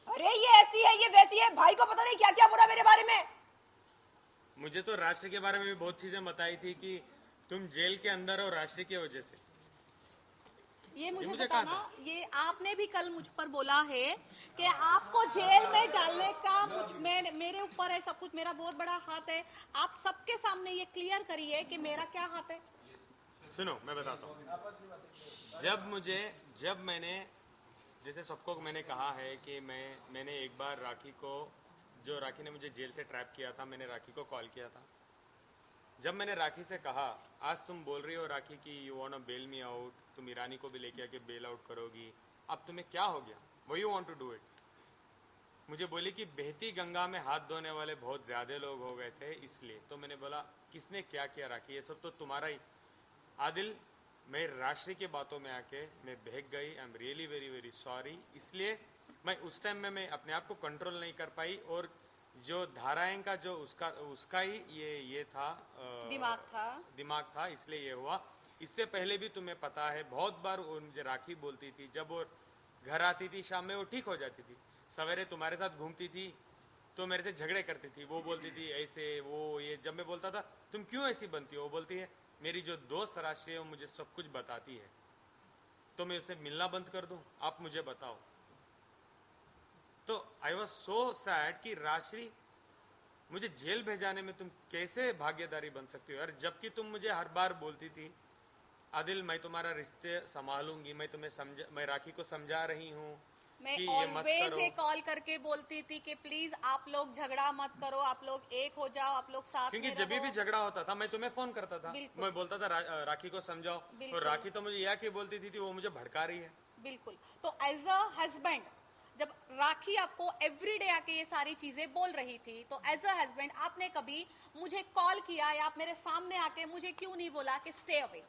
अरे ये ऐसी है, ये वैसी है, भाई को पता नहीं क्या क्या बोला मेरे बारे में। मुझे तो राष्ट्र के बारे में भी बहुत चीजें बताई थी कि तुम जेल के अंदर हो राष्ट्र की वजह से। ये मुझे मुझे बताना, कहा ये आपने भी कल मुझ पर बोला है कि आपको जेल में डालने का मेरे ऊपर है सब कुछ, मेरा बहुत बड़ा हाथ है। आप सबके सामने ये क्लियर करिए कि मेरा क्या हाथ है। सुनो, मैं बताता हूँ। जब मैंने जैसे सबको मैंने कहा है कि मैंने एक बार राखी को, जो राखी ने मुझे जेल से ट्रैप किया था, मैंने राखी को कॉल किया था। जब मैंने राखी से कहा, आज तुम बोल रही हो राखी कि you want to bail me out, तुम ईरानी को भी लेके आके बेल आउट करोगी, अब तुम्हें क्या हो गया, वो you want to do it. मुझे बोली कि बहती गंगा में हाथ धोने वाले बहुत ज्यादा लोग हो गए थे इसलिए। तो मैंने बोला किसने क्या किया राखी, ये सब तो तुम्हारा ही। आदिल, मैं राष्ट्र की बातों में आके मैं बहक गई। I am really very very sorry. इसलिए मैं उस टाइम में मैं अपने आप को कंट्रोल नहीं कर पाई और जो धाराएं का जो उसका ही ये था, दिमाग था, इसलिए ये हुआ। इससे पहले भी तुम्हें पता है बहुत बार वो मुझे राखी बोलती थी, जब वो घर आती थी शाम में वो ठीक हो जाती थी, सवेरे तुम्हारे साथ घूमती थी तो मेरे से झगड़े करती थी। वो बोलती थी ऐसे वो ये, जब मैं बोलता था तुम क्यों ऐसी बनती हो, वो बोलती है मेरी जो दोस्त राशि है वो मुझे सब कुछ बताती है, तो मैं उससे मिलना बंद कर दूं, आप मुझे बताओ। तो आई वॉज सो सैड कि राशि मुझे जेल भेजाने में तुम कैसे भागीदारी बन सकती हो यार, जबकि तुम मुझे हर बार बोलती थी आदिल मैं तुम्हारा रिश्ते संभालूंगी, मैं राखी को समझा रही हूँ मैं कि ये मत ऑलवेज करो। कॉल करके बोलती थी कि प्लीज आप लोग झगड़ा मत करो, आप लोग एक हो जाओ, आप लोग साथ क्योंकि में जब भी रहो। झगड़ा होता था मैं तुम्हें फोन करता था, बिल्कुल। मैं बोलता था राखी को समझाओ, और राखी तो मुझे यह कि बोलती थी वो मुझे भड़का रही है। बिल्कुल। तो एज अ हस्बैंड, जब राखी आपको एवरीडे आके ये सारी चीजें बोल रही थी, तो एज अ हस्बैंड आपने कभी मुझे कॉल किया या आप मेरे सामने आके मुझे क्यों नहीं बोला कि स्टे अवे,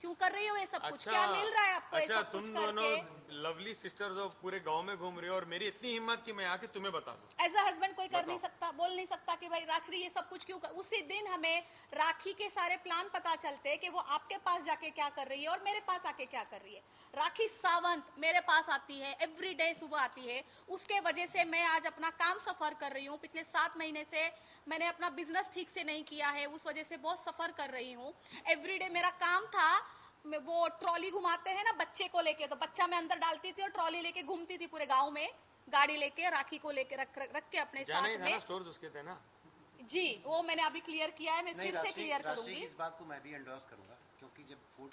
क्यों कर रही हो ये सब कुछ, क्या मिल रहा है आपको ये सब तुम कुछ दोनों करके? लवली सिस्टर्स ऑफ पूरे गांव में घूम रही हो और मेरी इतनी हिम्मत कि मैं आके तुम्हें बता दूं। एज अ हस्बैंड कोई कर नहीं सकता, बोल नहीं सकता कि भाई राशि ये सब कुछ क्यों कर। उसी दिन हमें राखी के सारे प्लान पता चलते कि वो आपके पास जाके क्या कर रही है और मेरे पास आके क्या कर रही है। राखी सावंत मेरे पास आती है, एवरीडे सुबह आती है, उसके वजह से मैं आज अपना काम सफर कर रही हूँ। पिछले 7 महीने से मैंने अपना बिजनेस ठीक से नहीं किया है, उस वजह से बहुत सफर कर रही हूँ। एवरीडे मेरा काम था, मैं वो ट्रॉली घुमाते हैं ना बच्चे को लेके, तो बच्चा मैं अंदर डालती थी और ट्रॉली लेके घूमती थी पूरे गांव में, गाड़ी लेके राखी को लेके रख के अपने साथ में। स्टोर्स उसके थे ना जी, वो मैंने अभी क्लियर किया है, मैं फिर से क्लियर राशि करूंगी। इस बात को मैं भी एंडोर्स करूंगा, क्योंकि जब फूड